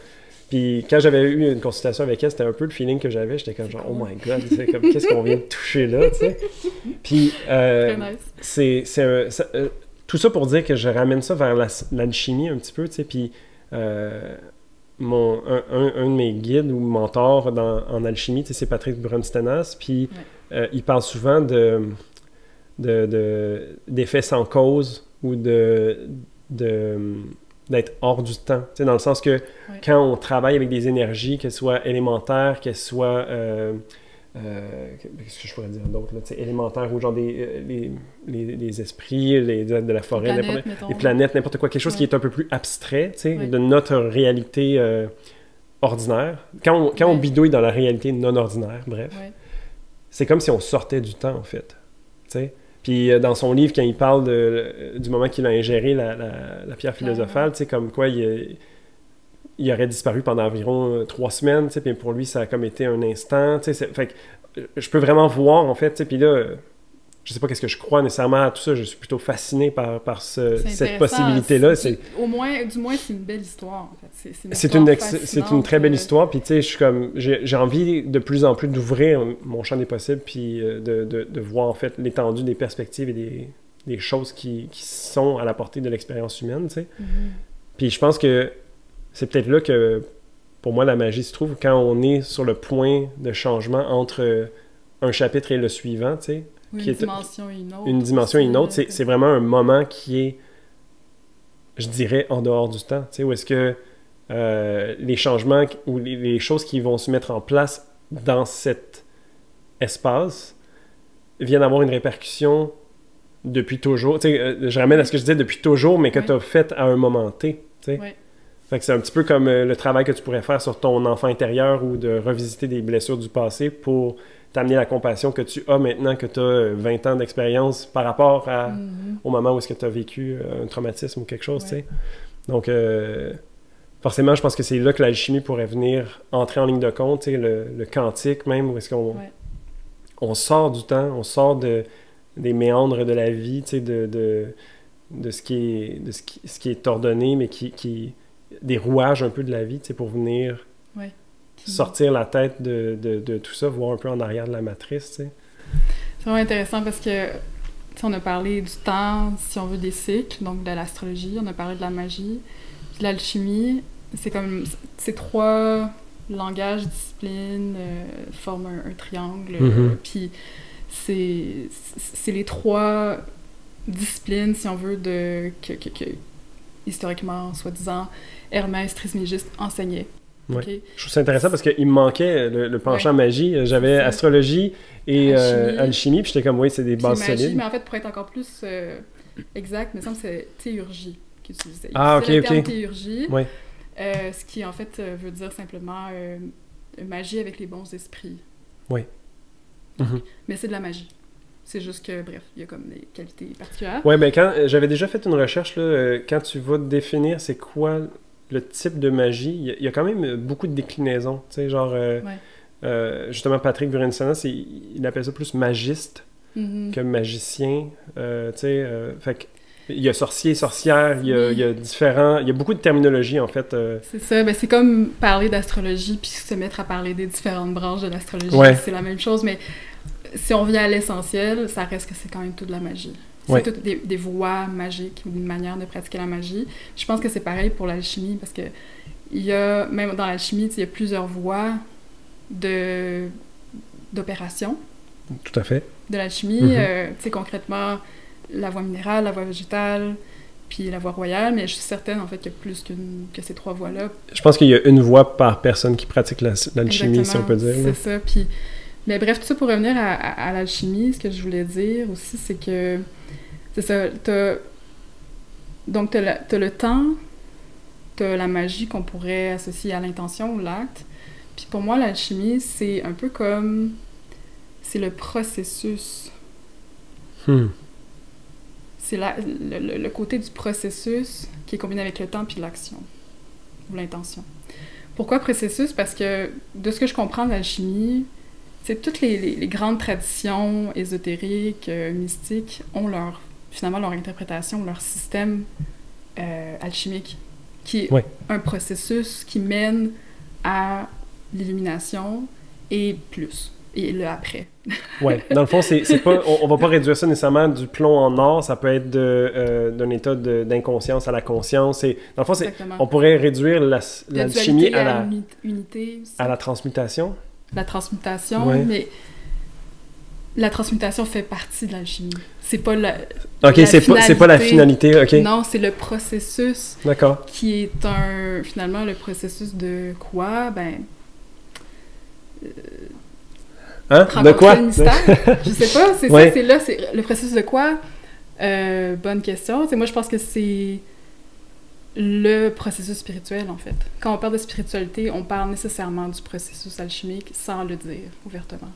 Puis quand j'avais eu une consultation avec elle, c'était un peu le feeling que j'avais. J'étais comme genre, oh my god, comme, qu'est-ce qu'on vient de toucher là, tu sais. Puis tout ça pour dire que je ramène ça vers l'alchimie un petit peu, tu sais. Puis un de mes guides ou mentors en alchimie, tu sais, c'est Patrick Brunstenas. Puis il parle souvent d'effets sans cause ou d'être hors du temps, tu sais, dans le sens que quand on travaille avec des énergies, qu'elles soient élémentaires, qu'elles soient qu'est-ce que je pourrais dire d'autre, tu sais, élémentaires ou genre les esprits, de la forêt, les planètes, n'importe quoi, quelque chose qui est un peu plus abstrait, tu sais, de notre réalité ordinaire. Quand on bidouille dans la réalité non ordinaire, bref, c'est comme si on sortait du temps, en fait, tu sais. Puis dans son livre, quand il parle du moment qu'il a ingéré la pierre philosophale, tu sais, comme quoi il aurait disparu pendant environ 3 semaines, tu sais, puis pour lui, ça a comme été un instant, tu sais. Fait que je peux vraiment voir, en fait, tu sais, puis là, je sais pas qu'est-ce que je crois nécessairement à tout ça, je suis plutôt fasciné par cette possibilité-là. Du moins, c'est une belle histoire, en fait. C'est une très belle histoire, puis tu sais, je suis comme, j'ai envie de plus en plus d'ouvrir mon champ des possibles, puis de voir, en fait, l'étendue des perspectives et des choses qui sont à la portée de l'expérience humaine, tu sais. Puis je pense que c'est peut-être là que, pour moi, la magie se trouve, quand on est sur le point de changement entre un chapitre et le suivant, tu sais. Une dimension et une autre. Une dimension et une autre, c'est vraiment un moment qui est, je dirais, en dehors du temps, tu sais, où est-ce que les changements ou les choses qui vont se mettre en place dans cet espace viennent avoir une répercussion depuis toujours. Tu sais, je ramène à ce que je disais depuis toujours, mais que tu as fait à un moment T, tu sais. Fait que c'est un petit peu comme le travail que tu pourrais faire sur ton enfant intérieur ou de revisiter des blessures du passé pour t'amener la compassion que tu as maintenant que tu as 20 ans d'expérience par rapport au moment où est-ce que tu as vécu un traumatisme ou quelque chose, tu sais. Donc, forcément, je pense que c'est là que l'alchimie pourrait venir entrer en ligne de compte, tu sais, le quantique même, où est-ce qu'on on sort du temps, on sort des méandres de la vie, tu sais, de ce qui est ordonné, mais qui des rouages un peu de la vie, tu sais, pour venir sortir la tête de tout ça, voir un peu en arrière de la matrice, tu sais. C'est vraiment intéressant parce que, tu sais, on a parlé du temps, si on veut, des cycles, donc de l'astrologie, on a parlé de la magie, de l'alchimie. C'est comme ces 3 langages, disciplines forment un triangle, puis c'est les 3 disciplines, si on veut, que historiquement, soi-disant, Hermès Trismégiste enseignait. Ouais. Okay? Je trouve ça intéressant parce qu'il me manquait le penchant magie. J'avais astrologie et alchimie, puis j'étais comme, oui, c'est des bases magie, solides. Mais en fait, pour être encore plus exact, il me semble que c'est théurgie qu'il utilisait. Ah, ok, le terme ok. théurgie, Ouais. ce qui en fait veut dire simplement magie avec les bons esprits. Oui. Mais c'est de la magie. C'est juste que, bref, il y a comme des qualités particulières. Oui, ben quand j'avais déjà fait une recherche, là, quand tu vas définir c'est quoi le type de magie, il y a quand même beaucoup de déclinaisons. Tu sais, genre, justement, Patrick Burinsonas, il appelle ça plus magiste que magicien. Tu sais, fait que il y a sorcier, sorcière, il y a différents... Il y a beaucoup de terminologie, en fait. C'est ça, ben c'est comme parler d'astrologie puis se mettre à parler des différentes branches de l'astrologie. Ouais. C'est la même chose, mais si on vient à l'essentiel, ça reste que c'est quand même tout de la magie. C'est Ouais. toutes des voies magiques, une manière de pratiquer la magie. Je pense que c'est pareil pour l'alchimie, parce que il y a, même dans l'alchimie, il y a plusieurs voies d'opération Tout à fait. de l'alchimie. Tu sais, concrètement, la voie minérale, la voie végétale, puis la voie royale, mais je suis certaine, en fait, qu'il y a plus que ces trois voies-là. Je pense qu'il y a une voie par personne qui pratique l'alchimie, si on peut dire. C'est ça, puis... Mais bref, tout ça pour revenir à l'alchimie, ce que je voulais dire aussi, c'est que... C'est ça, donc t'as le temps, t'as la magie qu'on pourrait associer à l'intention ou l'acte, puis pour moi, l'alchimie, c'est un peu comme... C'est le processus. C'est le côté du processus qui est combiné avec le temps puis l'action, ou l'intention. Pourquoi processus? Parce que, de ce que je comprends de l'alchimie, c'est toutes les grandes traditions ésotériques, mystiques, ont finalement leur interprétation, leur système alchimique, qui est un processus qui mène à l'illumination et plus, et le après. Ouais, dans le fond, c'est pas, on va pas réduire ça nécessairement du plomb en or, ça peut être d'un état d'inconscience à la conscience. Dans le fond, on pourrait réduire l'alchimie à la unité aussi. À la transmutation. La transmutation, mais la transmutation fait partie de l'alchimie. C'est pas c'est pas la finalité, ok. Non, c'est le processus. D'accord. Qui est finalement le processus de quoi? Ben... De quoi? Le mystère? Je sais pas, c'est ça, c'est là, c'est le processus de quoi? Bonne question. Moi, je pense que c'est le processus spirituel, en fait. Quand on parle de spiritualité, on parle nécessairement du processus alchimique sans le dire ouvertement.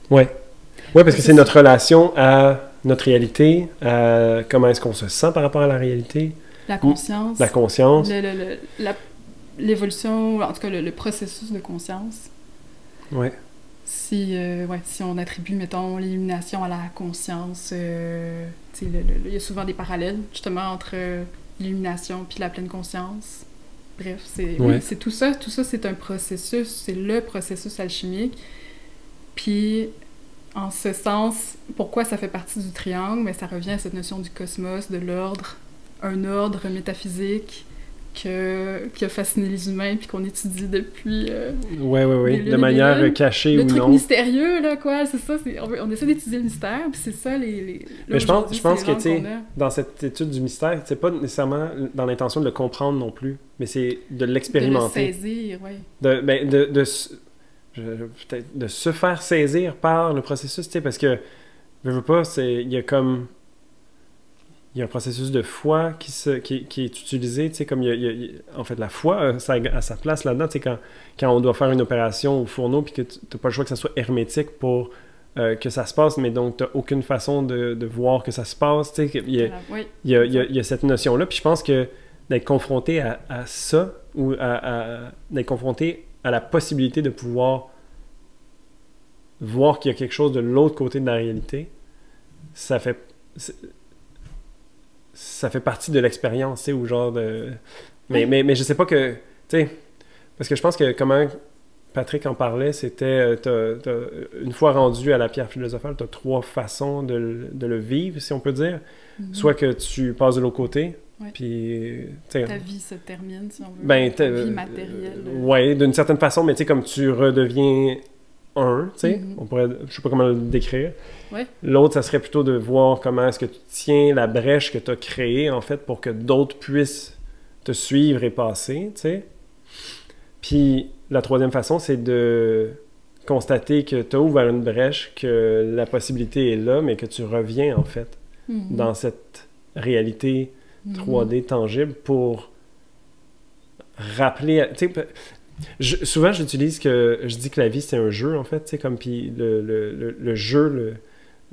Ouais, parce que c'est notre relation à notre réalité, à comment est-ce qu'on se sent par rapport à la réalité. La conscience. La conscience. L'évolution, en tout cas le processus de conscience. Ouais. Si on attribue, mettons, l'illumination à la conscience, il y a souvent des parallèles, justement, entre l'illumination puis la pleine conscience. Bref, c'est tout ça. Tout ça, c'est un processus, c'est le processus alchimique. Puis, en ce sens, pourquoi ça fait partie du triangle? Mais ça revient à cette notion du cosmos, de l'ordre, un ordre métaphysique qui a fasciné les humains puis qu'on étudie depuis... de manière cachée ou non. Le truc mystérieux, là, quoi, c'est ça, on essaie d'étudier le mystère, puis c'est ça, mais je pense que, tu sais, dans cette étude du mystère, c'est pas nécessairement dans l'intention de le comprendre non plus, mais c'est de l'expérimenter. De le saisir, oui. Peut-être de se faire saisir par le processus, tu sais, parce que, je veux pas, il y a comme... Il y a un processus de foi qui est utilisé, tu sais, comme en fait, la foi ça a sa place là-dedans, tu sais, quand on doit faire une opération au fourneau puis que tu n'as pas le choix que ça soit hermétique pour que ça se passe, mais donc tu n'as aucune façon de voir que ça se passe, tu sais, il y a cette notion-là, puis je pense que d'être confronté à ça, ou d'être confronté à la possibilité de pouvoir voir qu'il y a quelque chose de l'autre côté de la réalité, ça fait partie de l'expérience, tu sais, ou genre de... Mais je sais pas que... Tu sais, parce que je pense que comment Patrick en parlait, c'était... une fois rendu à la pierre philosophale, tu as 3 façons de le vivre, si on peut dire. Soit que tu passes de l'autre côté, puis... Ta vie se termine, si on veut. Ta vie matérielle. Oui, d'une certaine façon, mais tu sais, comme tu redeviens tu sais, on pourrait... Je sais pas comment le décrire. Ouais. L'autre, ça serait plutôt de voir comment est-ce que tu tiens la brèche que tu as créée, en fait, pour que d'autres puissent te suivre et passer, tu sais. Puis la troisième façon, c'est de constater que tu as ouvert une brèche, que la possibilité est là, mais que tu reviens, en fait, dans cette réalité 3D tangible pour rappeler... souvent, j'utilise que... Je dis que la vie, c'est un jeu, en fait, comme puis le jeu,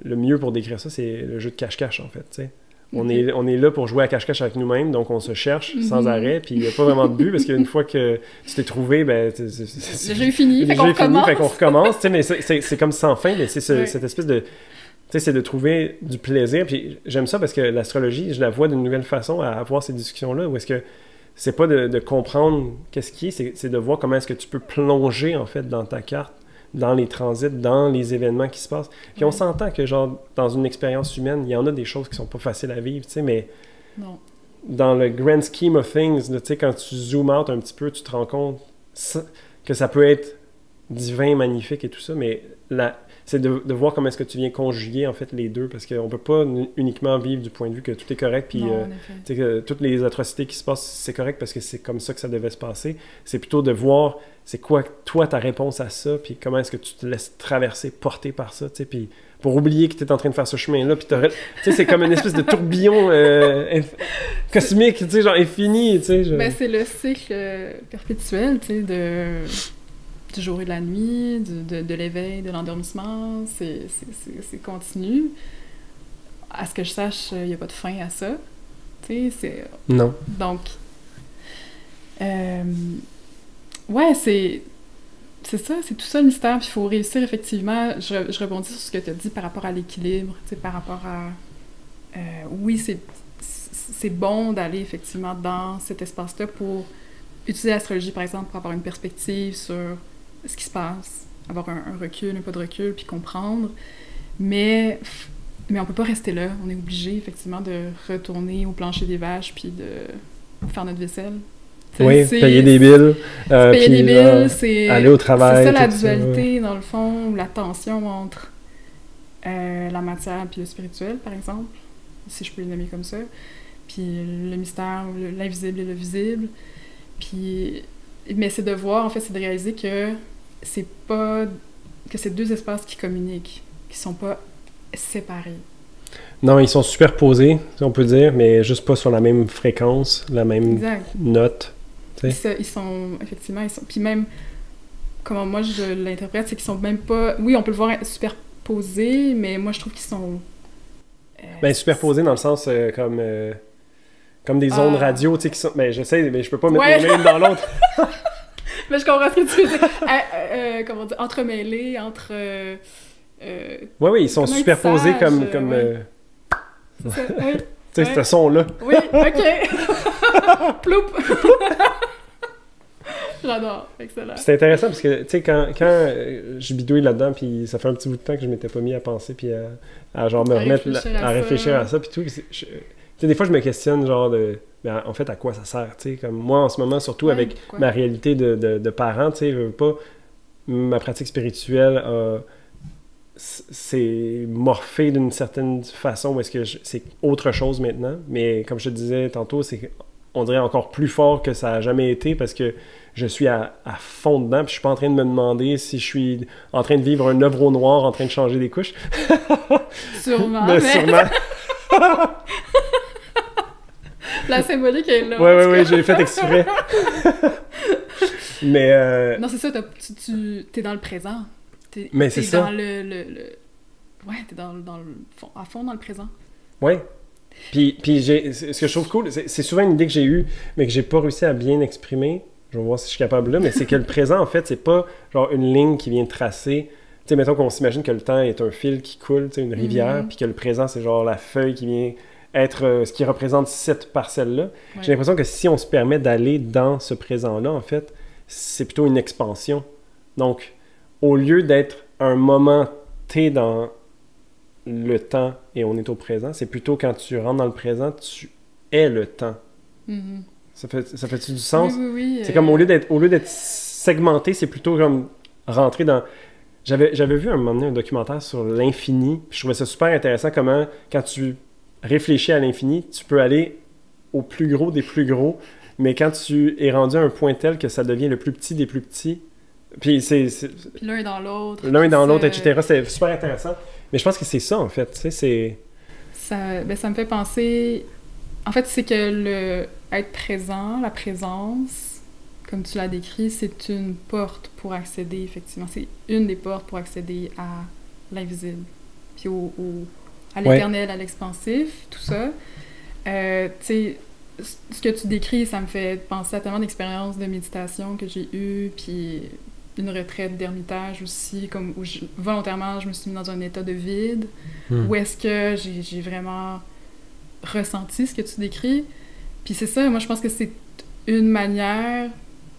le mieux pour décrire ça, c'est le jeu de cache-cache, en fait, tu sais. On est là pour jouer à cache-cache avec nous-mêmes, donc on se cherche sans arrêt, puis il n'y a pas vraiment de but, parce qu'une fois que tu t'es trouvé, ben... Le jeu est fini, fait qu'on recommence. Tu sais, mais c'est comme sans fin, mais c'est cette espèce de... Tu sais, c'est de trouver du plaisir, puis j'aime ça parce que l'astrologie, je la vois d'une nouvelle façon à avoir ces discussions-là, où est-ce que c'est pas de comprendre qu'est-ce qui est, c'est de voir comment est-ce que tu peux plonger, en fait, dans ta carte, dans les transits, dans les événements qui se passent. Puis on s'entend que, genre, dans une expérience humaine, il y en a des choses qui sont pas faciles à vivre, tu sais, mais dans le grand scheme of things, tu sais, quand tu zoomes out un petit peu, tu te rends compte que ça peut être divin, magnifique et tout ça, mais c'est de voir comment est-ce que tu viens conjuguer, en fait, les deux, parce qu'on peut pas uniquement vivre du point de vue que tout est correct, puis que toutes les atrocités qui se passent, c'est correct parce que c'est comme ça que ça devait se passer. C'est plutôt de voir c'est quoi, toi, ta réponse à ça, puis comment est-ce que tu te laisses traverser, porter par ça, tu sais, puis pour oublier que tu es en train de faire ce chemin-là, puis tu sais, c'est comme une espèce de tourbillon cosmique, tu sais, genre infini, tu sais. Ben, c'est le cycle perpétuel, tu sais, du jour et de la nuit, de l'éveil, de l'endormissement, c'est continu. À ce que je sache, il n'y a pas de fin à ça, tu sais, c'est... Non. Donc... ouais, c'est ça, c'est tout ça le mystère, puis il faut réussir effectivement, je rebondis sur ce que tu as dit par rapport à l'équilibre, tu sais, par rapport à... oui, c'est bon d'aller effectivement dans cet espace-là pour utiliser l'astrologie, par exemple, pour avoir une perspective sur ce qui se passe, avoir un recul, un pas de recul, puis comprendre, mais on peut pas rester là, on est obligé effectivement de retourner au plancher des vaches, puis de faire notre vaisselle. Oui, payer des billes. Payer des billes, c'est... Aller au travail. C'est ça la dualité, dans le fond, la tension entre la matière et le spirituel, par exemple, si je peux le nommer comme ça, puis le mystère, l'invisible et le visible. Puis... Mais c'est de voir, en fait, c'est de réaliser que c'est pas... que c'est deux espaces qui communiquent, qui sont pas séparés. Non, ils sont superposés, si on peut dire, mais juste pas sur la même fréquence, la même note. Ils sont, effectivement, puis même, comment moi je l'interprète, c'est qu'ils sont même pas... Oui, on peut le voir superposés, mais moi je trouve qu'ils sont... Ben, superposés dans le sens comme des ondes radio, tu sais, qui sont... Ben, j'essaie, mais je peux pas mettre l'une dans l'autre. Mais je comprends ce que tu veux dire. Comment dire, entremêlés, entre... oui, ils sont superposés comme... C'est ça, oui. Tu sais, ce son-là. Oui, OK. Ploup! J'adore, excellent. C'est intéressant parce que, tu sais, quand je bidouille là-dedans, puis ça fait un petit bout de temps que je m'étais pas mis à penser, puis à genre me remettre à réfléchir à ça, puis tout. Tu sais, des fois, je me questionne, genre, ben, en fait, à quoi ça sert, tu sais, comme moi, en ce moment, surtout avec ma réalité de parent, tu sais, je veux pas, ma pratique spirituelle c'est morphé d'une certaine façon où est-ce que c'est autre chose maintenant, mais comme je te disais tantôt, on dirait encore plus fort que ça a jamais été parce que je suis à fond dedans, puis je suis pas en train de me demander si je suis en train de vivre un œuvre au noir, en train de changer des couches. Sûrement. Sûrement. La symbolique est là. Oui, j'ai fait exprès. Mais... Non, c'est ça, t'es dans le présent. Mais c'est ça. Dans ouais, t'es à fond dans le présent. Oui. Puis ce que je trouve cool, c'est souvent une idée que j'ai eue, mais que j'ai pas réussi à bien exprimer. Je vais voir si je suis capable là, mais c'est que le présent, en fait, c'est pas genre une ligne qui vient tracer. Tu sais, mettons qu'on s'imagine que le temps est un fil qui coule, tu sais, une rivière, puis que le présent, c'est genre la feuille qui vient être ce qui représente cette parcelle-là. Ouais. J'ai l'impression que si on se permet d'aller dans ce présent-là, en fait, c'est plutôt une expansion. Donc, au lieu d'être un moment T dans le temps et on est au présent, c'est plutôt quand tu rentres dans le présent, tu es le temps. Mm-hmm. Ça fait-tu du sens? Oui. C'est comme au lieu d'être segmenté, c'est plutôt comme rentrer dans... J'avais vu un moment donné un documentaire sur l'infini, puis je trouvais ça super intéressant comment, quand tu réfléchis à l'infini, tu peux aller au plus gros des plus gros, mais quand tu es rendu à un point tel que ça devient le plus petit des plus petits, puis Puis l'un dans l'autre. L'un dans l'autre, etc. C'est super intéressant. Mais je pense que c'est ça, en fait, tu sais, c'est... Ça me fait penser... En fait, c'est que être présent, la présence, comme tu l'as décrit, c'est une porte pour accéder, effectivement. C'est une des portes pour accéder à l'invisible, puis à l'éternel, à l'expansif, tout ça. Tu sais, ce que tu décris, ça me fait penser à tellement d'expériences de méditation que j'ai eues, puis une retraite d'ermitage aussi, comme où volontairement, je me suis mis dans un état de vide, où est-ce que j'ai vraiment ressenti ce que tu décris. Puis c'est ça, moi je pense que c'est une manière,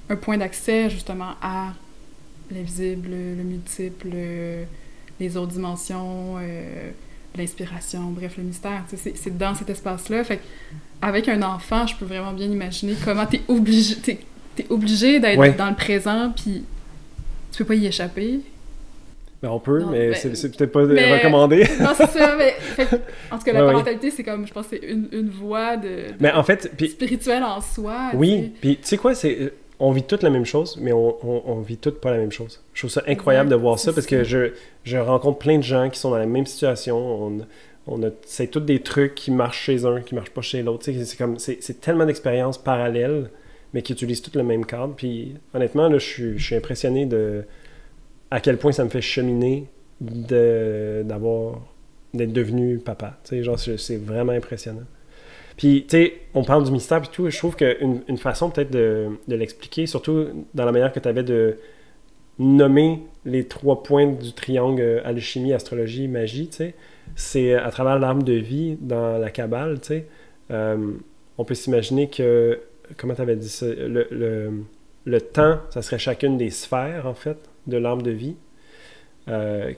un point d'accès justement à l'invisible, le multiple, les autres dimensions, l'inspiration, bref, le mystère. C'est dans cet espace-là. Fait avec un enfant, je peux vraiment bien imaginer comment t'es obligé d'être dans le présent, puis tu peux pas y échapper. Ben on peut, mais c'est peut-être pas recommandé. Non, c'est ça, mais... en tout cas, la parentalité, c'est comme, je pense, c'est une voie mais en fait, spirituelle en soi. Oui, puis tu sais quoi, on vit toutes la même chose, mais on vit toutes pas la même chose. Je trouve ça incroyable de voir ça, parce que je rencontre plein de gens qui sont dans la même situation. C'est tous des trucs qui marchent chez un, qui marchent pas chez l'autre. C'est tellement d'expériences parallèles, mais qui utilisent toutes le même cadre. Puis honnêtement, là, je suis impressionné à quel point ça me fait cheminer d'être devenu papa. Genre, c'est vraiment impressionnant. Puis, tu sais, on parle du mystère et tout, je trouve qu'une façon peut-être de l'expliquer, surtout dans la manière que tu avais de nommer les 3 points du triangle alchimie, astrologie, magie, tu sais, c'est à travers l'arbre de vie dans la Kabbale, tu sais. On peut s'imaginer que, comment tu avais dit ça, le temps, ça serait chacune des sphères, en fait, de l'arbre de vie,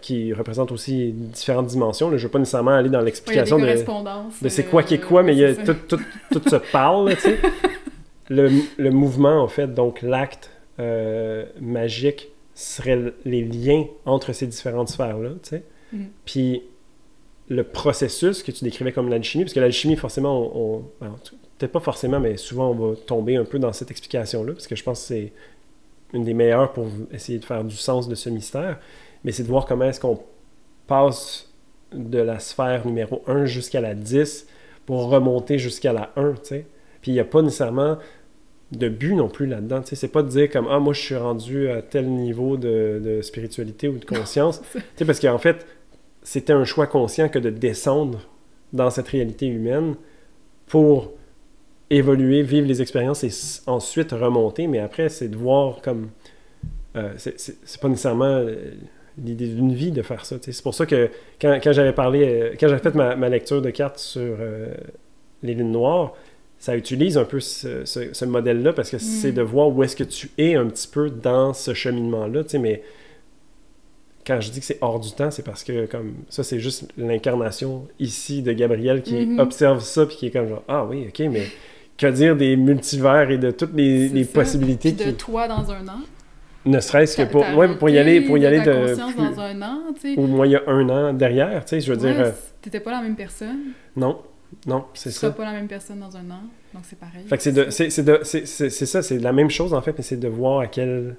qui représente aussi différentes dimensions. Là, je ne veux pas nécessairement aller dans l'explication de c'est quoi qui est quoi, mais tout se parle, là, tu sais. Le mouvement, en fait, donc l'acte magique, serait les liens entre ces différentes sphères-là, tu sais. Puis le processus que tu décrivais comme l'alchimie, parce que l'alchimie, forcément, peut-être pas forcément, mais souvent, on va tomber un peu dans cette explication-là, parce que je pense que c'est une des meilleures pour essayer de faire du sens de ce mystère, mais c'est de voir comment est-ce qu'on passe de la sphère numéro 1 jusqu'à la 10 pour remonter jusqu'à la 1, tu sais. Puis il n'y a pas nécessairement de but non plus là-dedans, tu sais. C'est pas de dire comme « Ah, moi, je suis rendu à tel niveau de spiritualité ou de conscience. » Tu sais, parce qu'en fait, c'était un choix conscient que de descendre dans cette réalité humaine pour évoluer, vivre les expériences et ensuite remonter, mais après, c'est de voir comme... c'est pas nécessairement l'idée d'une vie de faire ça. C'est pour ça que quand j'avais fait ma lecture de cartes sur les lunes noires, ça utilise un peu ce modèle-là, parce que c'est de voir où est-ce que tu es un petit peu dans ce cheminement-là, mais quand je dis que c'est hors du temps, c'est parce que comme ça, c'est juste l'incarnation ici de Gabriel qui observe ça, puis qui est comme genre « Ah oui, ok, mais... » Que dire des multivers et de toutes les possibilités. Puis de toi dans un an. Ne serait-ce que pour y aller de conscience dans un an, tu sais. Au moins il y a un an derrière, tu sais, je veux dire. T'étais pas la même personne. Non, c'est ça. Tu seras pas la même personne dans un an, donc c'est pareil. Fait que c'est ça, c'est la même chose en fait, mais c'est de voir à quel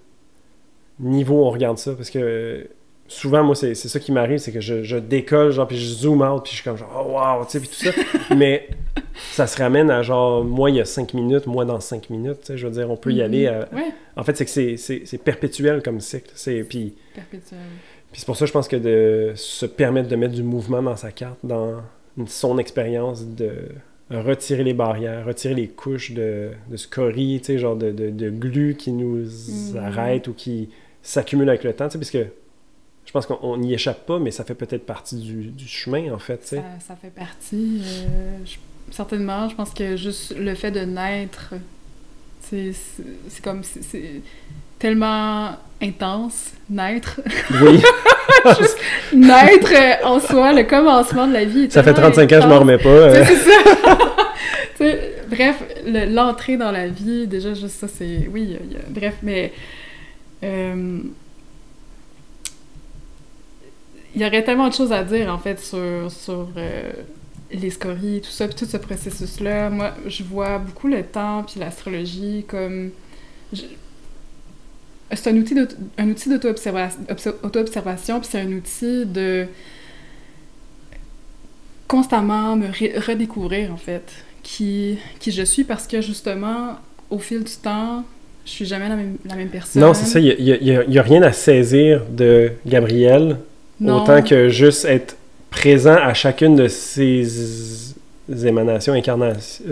niveau on regarde ça, parce que souvent, moi, c'est ça qui m'arrive, c'est que je décolle, genre, puis je zoom out, puis je suis comme genre, oh wow, tu sais, puis tout ça. Mais ça se ramène à genre, moi, il y a 5 minutes, moi, dans 5 minutes, tu sais, je veux dire, on peut y aller. En fait, c'est que c'est perpétuel comme cycle. Puis, perpétuel. Puis c'est pour ça, je pense que de se permettre de mettre du mouvement dans sa carte, dans son expérience, de retirer les barrières, retirer les couches de scories, tu sais, genre de glu qui nous arrête ou qui s'accumule avec le temps, tu sais, parce que je pense qu'on n'y échappe pas, mais ça fait peut-être partie du chemin, en fait, tu sais. Ça fait partie, certainement. Je pense que juste le fait de naître, c'est tellement intense, naître. Oui. Juste naître en soi, le commencement de la vie. Ça fait 35 ans que je m'en remets pas. C'est ça. Bref, l'entrée dans la vie, déjà, juste ça, c'est... Oui, bref, mais... il y aurait tellement de choses à dire, en fait, sur les scories, tout ça, puis tout ce processus-là, moi, je vois beaucoup le temps puis l'astrologie comme... C'est un outil d'auto-observation, puis c'est un outil de constamment me redécouvrir, en fait, qui je suis, parce que, justement, au fil du temps, je suis jamais la même personne. Non, c'est ça, il y a rien à saisir de Gabrielle, autant que juste être présent à chacune de ces émanations, incarnations,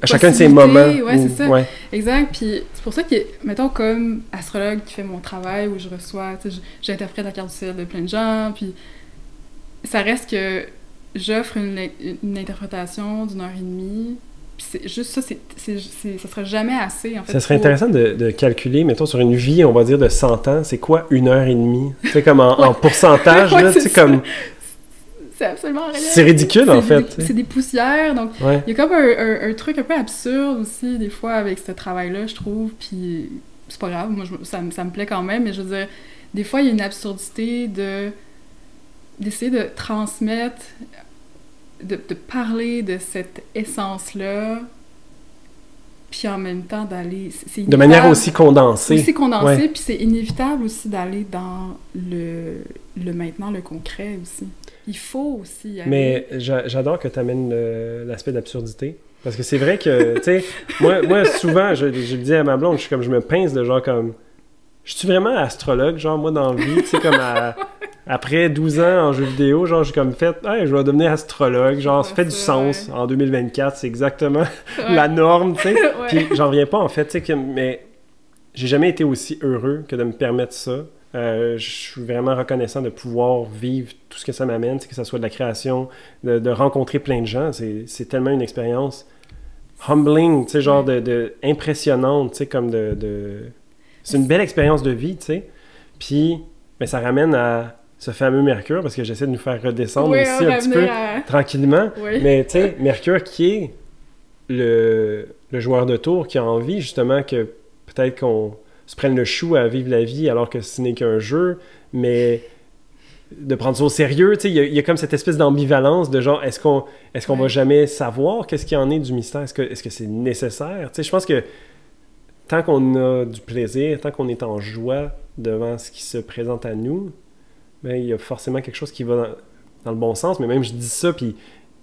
à chacun de ces moments. Ouais, c'est ça. Ouais. Exact. Puis c'est pour ça que, mettons, comme astrologue qui fait mon travail, où je reçois, j'interprète la carte du ciel de plein de gens, puis ça reste que j'offre une interprétation d'1 heure et demie, puis c'est juste ça, ça sera jamais assez, en fait. Ça serait intéressant de calculer, mettons, sur une vie, on va dire, de 100 ans, c'est quoi 1 heure et demie? Tu sais, comme en pourcentage, là, tu sais, comme... C'est absolument rien. C'est ridicule, en fait. C'est des poussières, donc il y a comme un truc un peu absurde aussi, des fois, avec ce travail-là, je trouve, puis c'est pas grave, moi, ça me plaît quand même, mais je veux dire, des fois, il y a une absurdité d'essayer de transmettre, de parler de cette essence-là, puis en même temps d'aller... De manière aussi condensée. Puis c'est inévitable aussi d'aller dans le maintenant, le concret aussi. Il faut aussi y aller. Mais j'adore que tu amènes l'aspect d'absurdité. Parce que c'est vrai que, tu sais, moi, souvent, je le dis à ma blonde, je me pince de genre comme... Je suis vraiment astrologue, genre, moi, dans la vie, tu sais, comme après 12 ans en jeu vidéo, genre, j'ai comme fait, hey, je vais devenir astrologue, genre, ça fait du sens. En 2024, c'est exactement la norme, tu sais. Puis j'en reviens pas, en fait, tu sais, mais j'ai jamais été aussi heureux que de me permettre ça. Je suis vraiment reconnaissant de pouvoir vivre tout ce que ça m'amène, que ce soit de la création, de rencontrer plein de gens. C'est tellement une expérience humbling, tu sais, genre impressionnante, tu sais, comme c'est une belle expérience de vie, tu sais. Puis, ça ramène à ce fameux Mercure, parce que j'essaie de nous faire redescendre ici un petit peu tranquillement. Oui. Mais, tu sais, Mercure qui est le joueur de tour qui a envie, justement, que peut-être qu'on se prenne le chou à vivre la vie alors que ce n'est qu'un jeu, mais de prendre ça au sérieux, tu sais, il y a comme cette espèce d'ambivalence de genre, est-ce qu'on va jamais savoir qu'est-ce qu'il y en est du mystère? Est-ce que c'est nécessaire? Tu sais, je pense que tant qu'on a du plaisir, tant qu'on est en joie devant ce qui se présente à nous, ben, il y a forcément quelque chose qui va dans le bon sens, mais même je dis ça, puis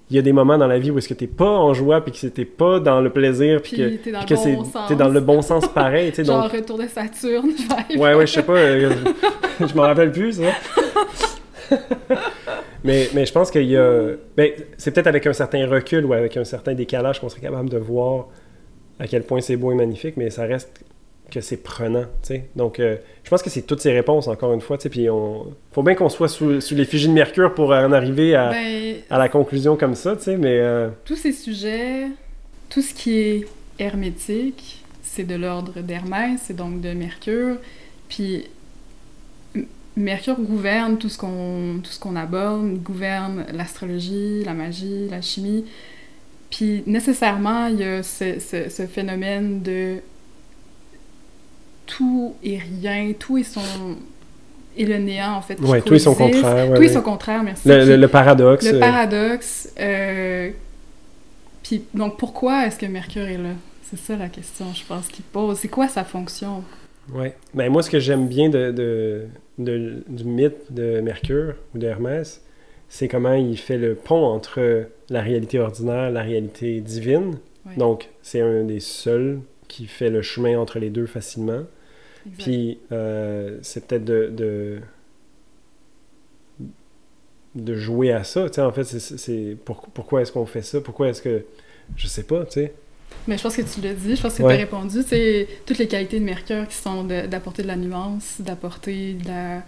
il y a des moments dans la vie où est-ce que t'es pas en joie, puis que t'es pas dans le plaisir, puis que t'es dans le bon sens pareil. Genre donc... retour de Saturne. Ouais, je sais pas, je m'en rappelle plus, ça. mais je pense qu'il y a... Ben, c'est peut-être avec un certain recul ou avec un certain décalage qu'on serait capable de voir à quel point c'est beau et magnifique, mais ça reste que c'est prenant, tu sais. Donc, je pense que c'est toutes ces réponses, encore une fois, tu sais, puis faut bien qu'on soit sous l'effigie de Mercure pour en arriver à la conclusion comme ça, tu sais, mais... Tous ces sujets, tout ce qui est hermétique, c'est de l'ordre d'Hermès, c'est donc de Mercure, puis Mercure gouverne tout ce qu'on aborde, gouverne l'astrologie, la magie, la chimie, puis nécessairement, il y a ce phénomène de tout et rien, tout et le néant, en fait. Oui, tout et son contraire. Tout et son contraire, merci. Le paradoxe. Le paradoxe. Puis, donc, pourquoi est-ce que Mercure est là? C'est ça la question, je pense, qu'il pose. C'est quoi sa fonction? Oui. Ben, moi, ce que j'aime bien du mythe de Mercure ou de Hermès, c'est comment il fait le pont entre la réalité ordinaire et la réalité divine. Ouais. Donc, c'est un des seuls qui fait le chemin entre les deux facilement. Exact. Puis, c'est peut-être de jouer à ça, tu sais, en fait, pourquoi est-ce qu'on fait ça? Pourquoi est-ce que... Je sais pas, tu sais. Mais je pense que tu l'as dit, je pense que tu as répondu, c'est toutes les qualités de Mercure qui sont d'apporter de la nuance, d'apporter de la...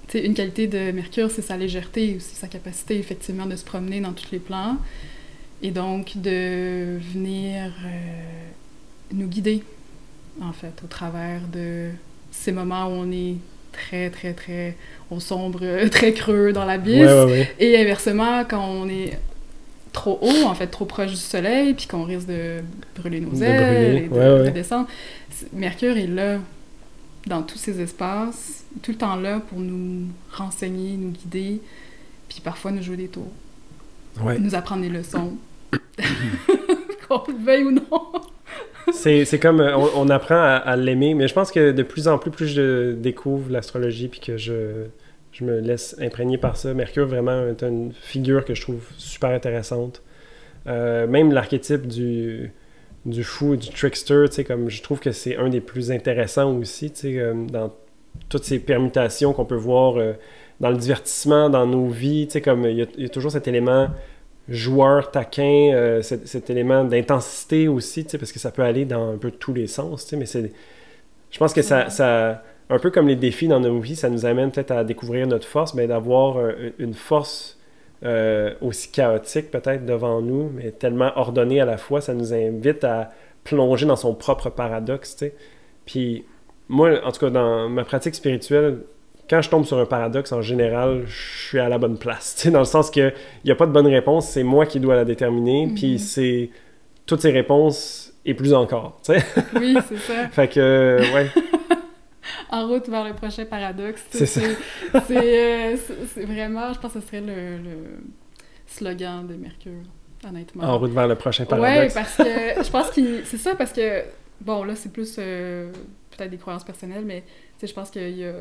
Tu sais, une qualité de Mercure, c'est sa légèreté, aussi sa capacité, effectivement, de se promener dans tous les plans, et donc de venir nous guider, en fait, au travers de ces moments où on est très, très, très... on sombre, très creux dans l'abysse, et inversement, quand on est trop haut, en fait, trop proche du soleil, puis qu'on risque de brûler nos ailes et de redescendre. Mercure est là, dans tous ces espaces, tout le temps là pour nous renseigner, nous guider, puis parfois nous jouer des tours. nous apprendre des leçons, qu'on le veuille ou non. C'est comme, on apprend à l'aimer, mais je pense que de plus en plus je découvre l'astrologie, puis que je me laisse imprégner par ça. Mercure, vraiment, est une figure que je trouve super intéressante. Même l'archétype du fou, du trickster, tu sais, comme je trouve que c'est un des plus intéressants aussi, tu sais, dans toutes ces permutations qu'on peut voir dans le divertissement, dans nos vies, tu sais, comme il y a toujours cet élément joueur, taquin, cet élément d'intensité aussi, tu sais, parce que ça peut aller dans un peu tous les sens, tu sais, mais je pense que ça, un peu comme les défis dans nos vies, ça nous amène peut-être à découvrir notre force, mais d'avoir une force aussi chaotique peut-être devant nous, mais tellement ordonnée à la fois, ça nous invite à plonger dans son propre paradoxe, tu sais. Puis moi, en tout cas, dans ma pratique spirituelle, quand je tombe sur un paradoxe, en général, je suis à la bonne place, tu sais, dans le sens que il n'y a pas de bonne réponse, c'est moi qui dois la déterminer, puis c'est toutes ces réponses et plus encore, tu sais. Oui, c'est ça. Fait que, ouais. En route vers le prochain paradoxe. C'est ça. C'est vraiment, je pense que ce serait le slogan de Mercure, honnêtement. En route vers le prochain paradoxe. Oui, parce que je pense que c'est ça, parce que, bon, là, c'est plus peut-être des croyances personnelles, mais je pense qu'il y a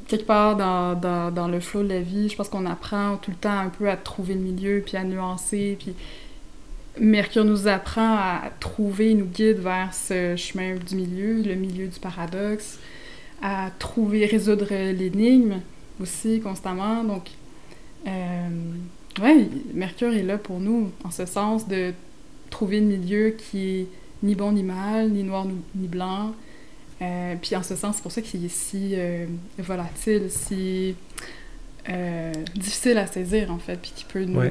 quelque part dans le flow de la vie, je pense qu'on apprend tout le temps un peu à trouver le milieu, puis à nuancer, puis Mercure nous apprend à trouver, nous guide vers ce chemin du milieu, le milieu du paradoxe, à trouver, résoudre l'énigme aussi constamment. Donc, ouais, Mercure est là pour nous, en ce sens de trouver le milieu qui est ni bon ni mal, ni noir ni blanc. Puis en ce sens, c'est pour ça qu'il est si volatile, si difficile à saisir, en fait, puis qui peut nous... Ouais.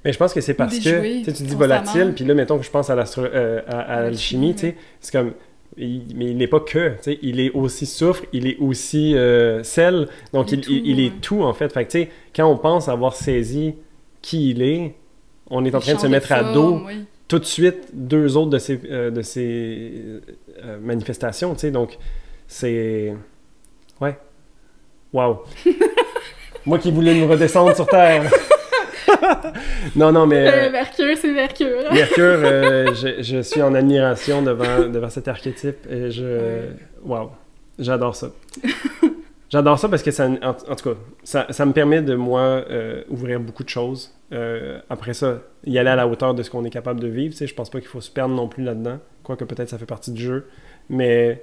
Mais je pense que c'est parce que, tu dis volatile, puis là, mettons que je pense à l'alchimie, tu sais, c'est comme, mais il n'est pas que, tu sais, il est aussi soufre, il est aussi sel, donc il est tout, en fait. Fait que, tu sais, quand on pense avoir saisi qui il est, on est en train de se mettre à dos tout de suite deux autres de ces manifestations, tu sais, donc c'est... Ouais. Wow. Moi qui voulais nous redescendre sur Terre. Non, mais... Mercure, c'est Mercure. Mercure, je suis en admiration devant cet archétype. Et wow, j'adore ça. J'adore ça parce que, en tout cas, ça me permet de, moi, ouvrir beaucoup de choses. Après ça, y aller à la hauteur de ce qu'on est capable de vivre. Tu sais, je pense pas qu'il faut se perdre non plus là-dedans. Quoique peut-être ça fait partie du jeu. Mais...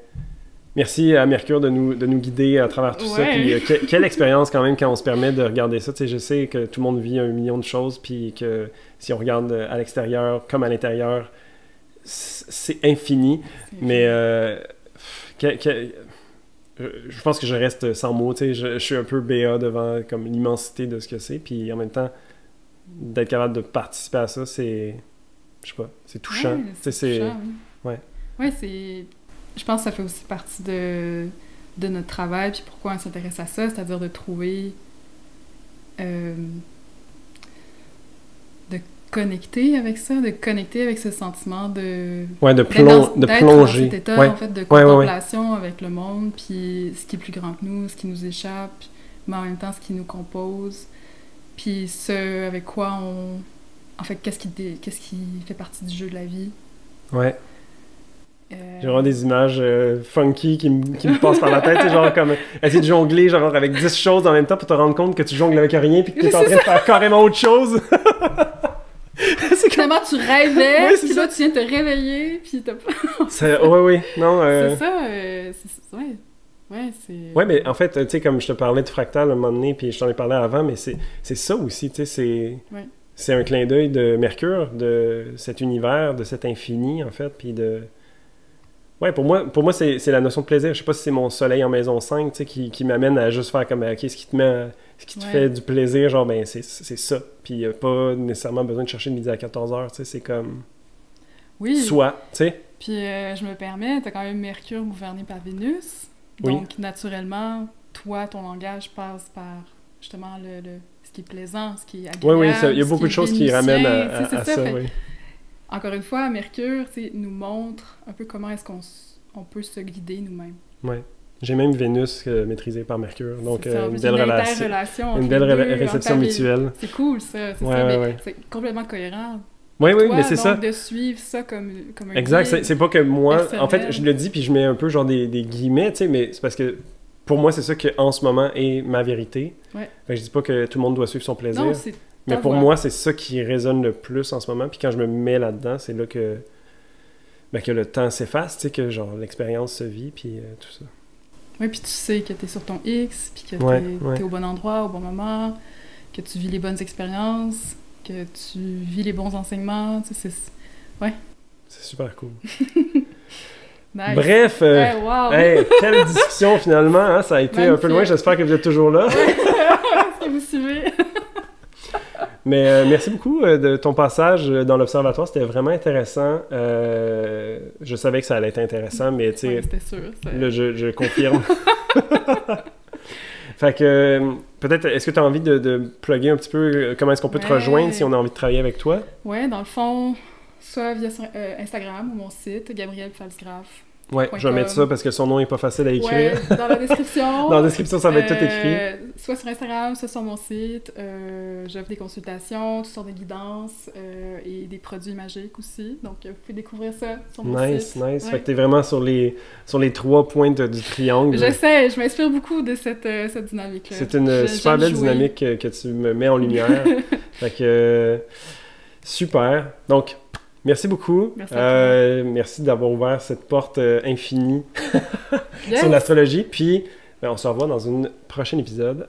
Merci à Mercure de nous guider à travers tout ça. Puis, quelle expérience quand même quand on se permet de regarder ça. Tu sais, je sais que tout le monde vit 1 million de choses, puis que si on regarde à l'extérieur comme à l'intérieur, c'est infini. Mais je pense que je reste sans mots. Tu sais, je suis un peu béat devant comme l'immensité de ce que c'est. Puis en même temps, d'être capable de participer à ça, c'est... Je sais pas, c'est touchant. Ouais, c'est touchant, oui. Ouais, c'est... Je pense que ça fait aussi partie de notre travail, puis pourquoi on s'intéresse à ça, c'est-à-dire de trouver... de connecter avec ça, de connecter avec ce sentiment de... Ouais, de plonger. Dans cet état, en fait, de contemplation avec le monde, puis ce qui est plus grand que nous, ce qui nous échappe, mais en même temps, ce qui nous compose, puis ce avec quoi on... En fait, qu'est-ce qui fait partie du jeu de la vie. Ouais. J'ai vraiment des images funky qui me passent par la tête, genre comme essayer de jongler genre avec 10 choses en même temps pour te rendre compte que tu jongles avec rien puis que tu es en train de faire carrément autre chose. Finalement, tu rêvais, puis là, tu viens de te réveiller, puis t'as pas... Oui, non... C'est ça, ouais, c'est... Ouais, mais en fait, tu sais, comme je te parlais de fractal à un moment donné, puis je t'en ai parlé avant, mais c'est ça aussi, tu sais, c'est un clin d'œil de Mercure, de cet univers, de cet infini, en fait, puis de... Ouais, pour moi c'est la notion de plaisir. Je sais pas si c'est mon soleil en maison 5, tu sais, qui m'amène à juste faire comme, OK, ce qui te fait du plaisir, genre, ben, c'est ça. Puis il n'y a pas nécessairement besoin de chercher de midi à 14h, tu sais, c'est comme... Oui. Soit, tu sais. Puis je me permets, t'as quand même Mercure gouverné par Vénus. Donc, naturellement, toi, ton langage passe par, justement, ce qui est plaisant, ce qui est agréable. Oui, il y a beaucoup de choses qui ramènent à ça, oui. Encore une fois, Mercure nous montre un peu comment est-ce qu'on peut se guider nous-mêmes. Ouais. J'ai même Vénus maîtrisée par Mercure, donc ça, une belle relation. Une belle réception mutuelle. C'est cool, ça. C'est ouais, ça, ouais, mais ouais. c'est complètement cohérent. Oui, oui, Toi, mais c'est donc, ça. de suivre ça comme un exact, guide c'est pas que moi... personnel. En fait, je le dis, puis je mets un peu genre des guillemets, tu sais, mais c'est parce que pour moi, c'est ça qu'en ce moment est ma vérité. Ouais. Fait que je dis pas que tout le monde doit suivre son plaisir. Non, c'est mais ta pour voix. moi, c'est ça qui résonne le plus en ce moment. Puis quand je me mets là-dedans, c'est là que le temps s'efface, tu sais, que genre l'expérience se vit, puis tout ça. Oui, puis tu sais que t'es sur ton X, puis que Ouais, t'es au bon endroit, au bon moment, que tu vis les bonnes expériences, que tu vis les bons enseignements, tu sais, C'est super cool. Nice. Bref, Ouais, wow. hey, quelle discussion finalement, hein? Ça a été un peu loin, j'espère que vous êtes toujours là. Est-ce que vous suivez? Mais merci beaucoup de ton passage dans l'Observatoire, c'était vraiment intéressant. Je savais que ça allait être intéressant, mais tu sais, Ouais, c'était sûr. là, je confirme. Fait que, peut-être, est-ce que tu as envie de plugger un petit peu comment est-ce qu'on peut te rejoindre si on a envie de travailler avec toi? Ouais, dans le fond, soit via Instagram ou mon site, Gabrielle Pfalzgraf. Ouais, je vais mettre ça parce que son nom est pas facile à écrire. Ouais, dans la description. Dans la description, ça va être tout écrit. Soit sur Instagram, soit sur mon site. J'offre des consultations, toutes sortes de guidances et des produits magiques aussi. Donc, vous pouvez découvrir ça sur mon site. Nice. Ouais. Fait que t'es vraiment sur les 3 pointes du triangle. Je m'inspire beaucoup de cette dynamique-là. C'est une super belle dynamique que tu me mets en lumière. Fait que, super. Donc, merci beaucoup. Merci d'avoir ouvert cette porte infinie sur l'astrologie. Puis, on se revoit dans un prochain épisode.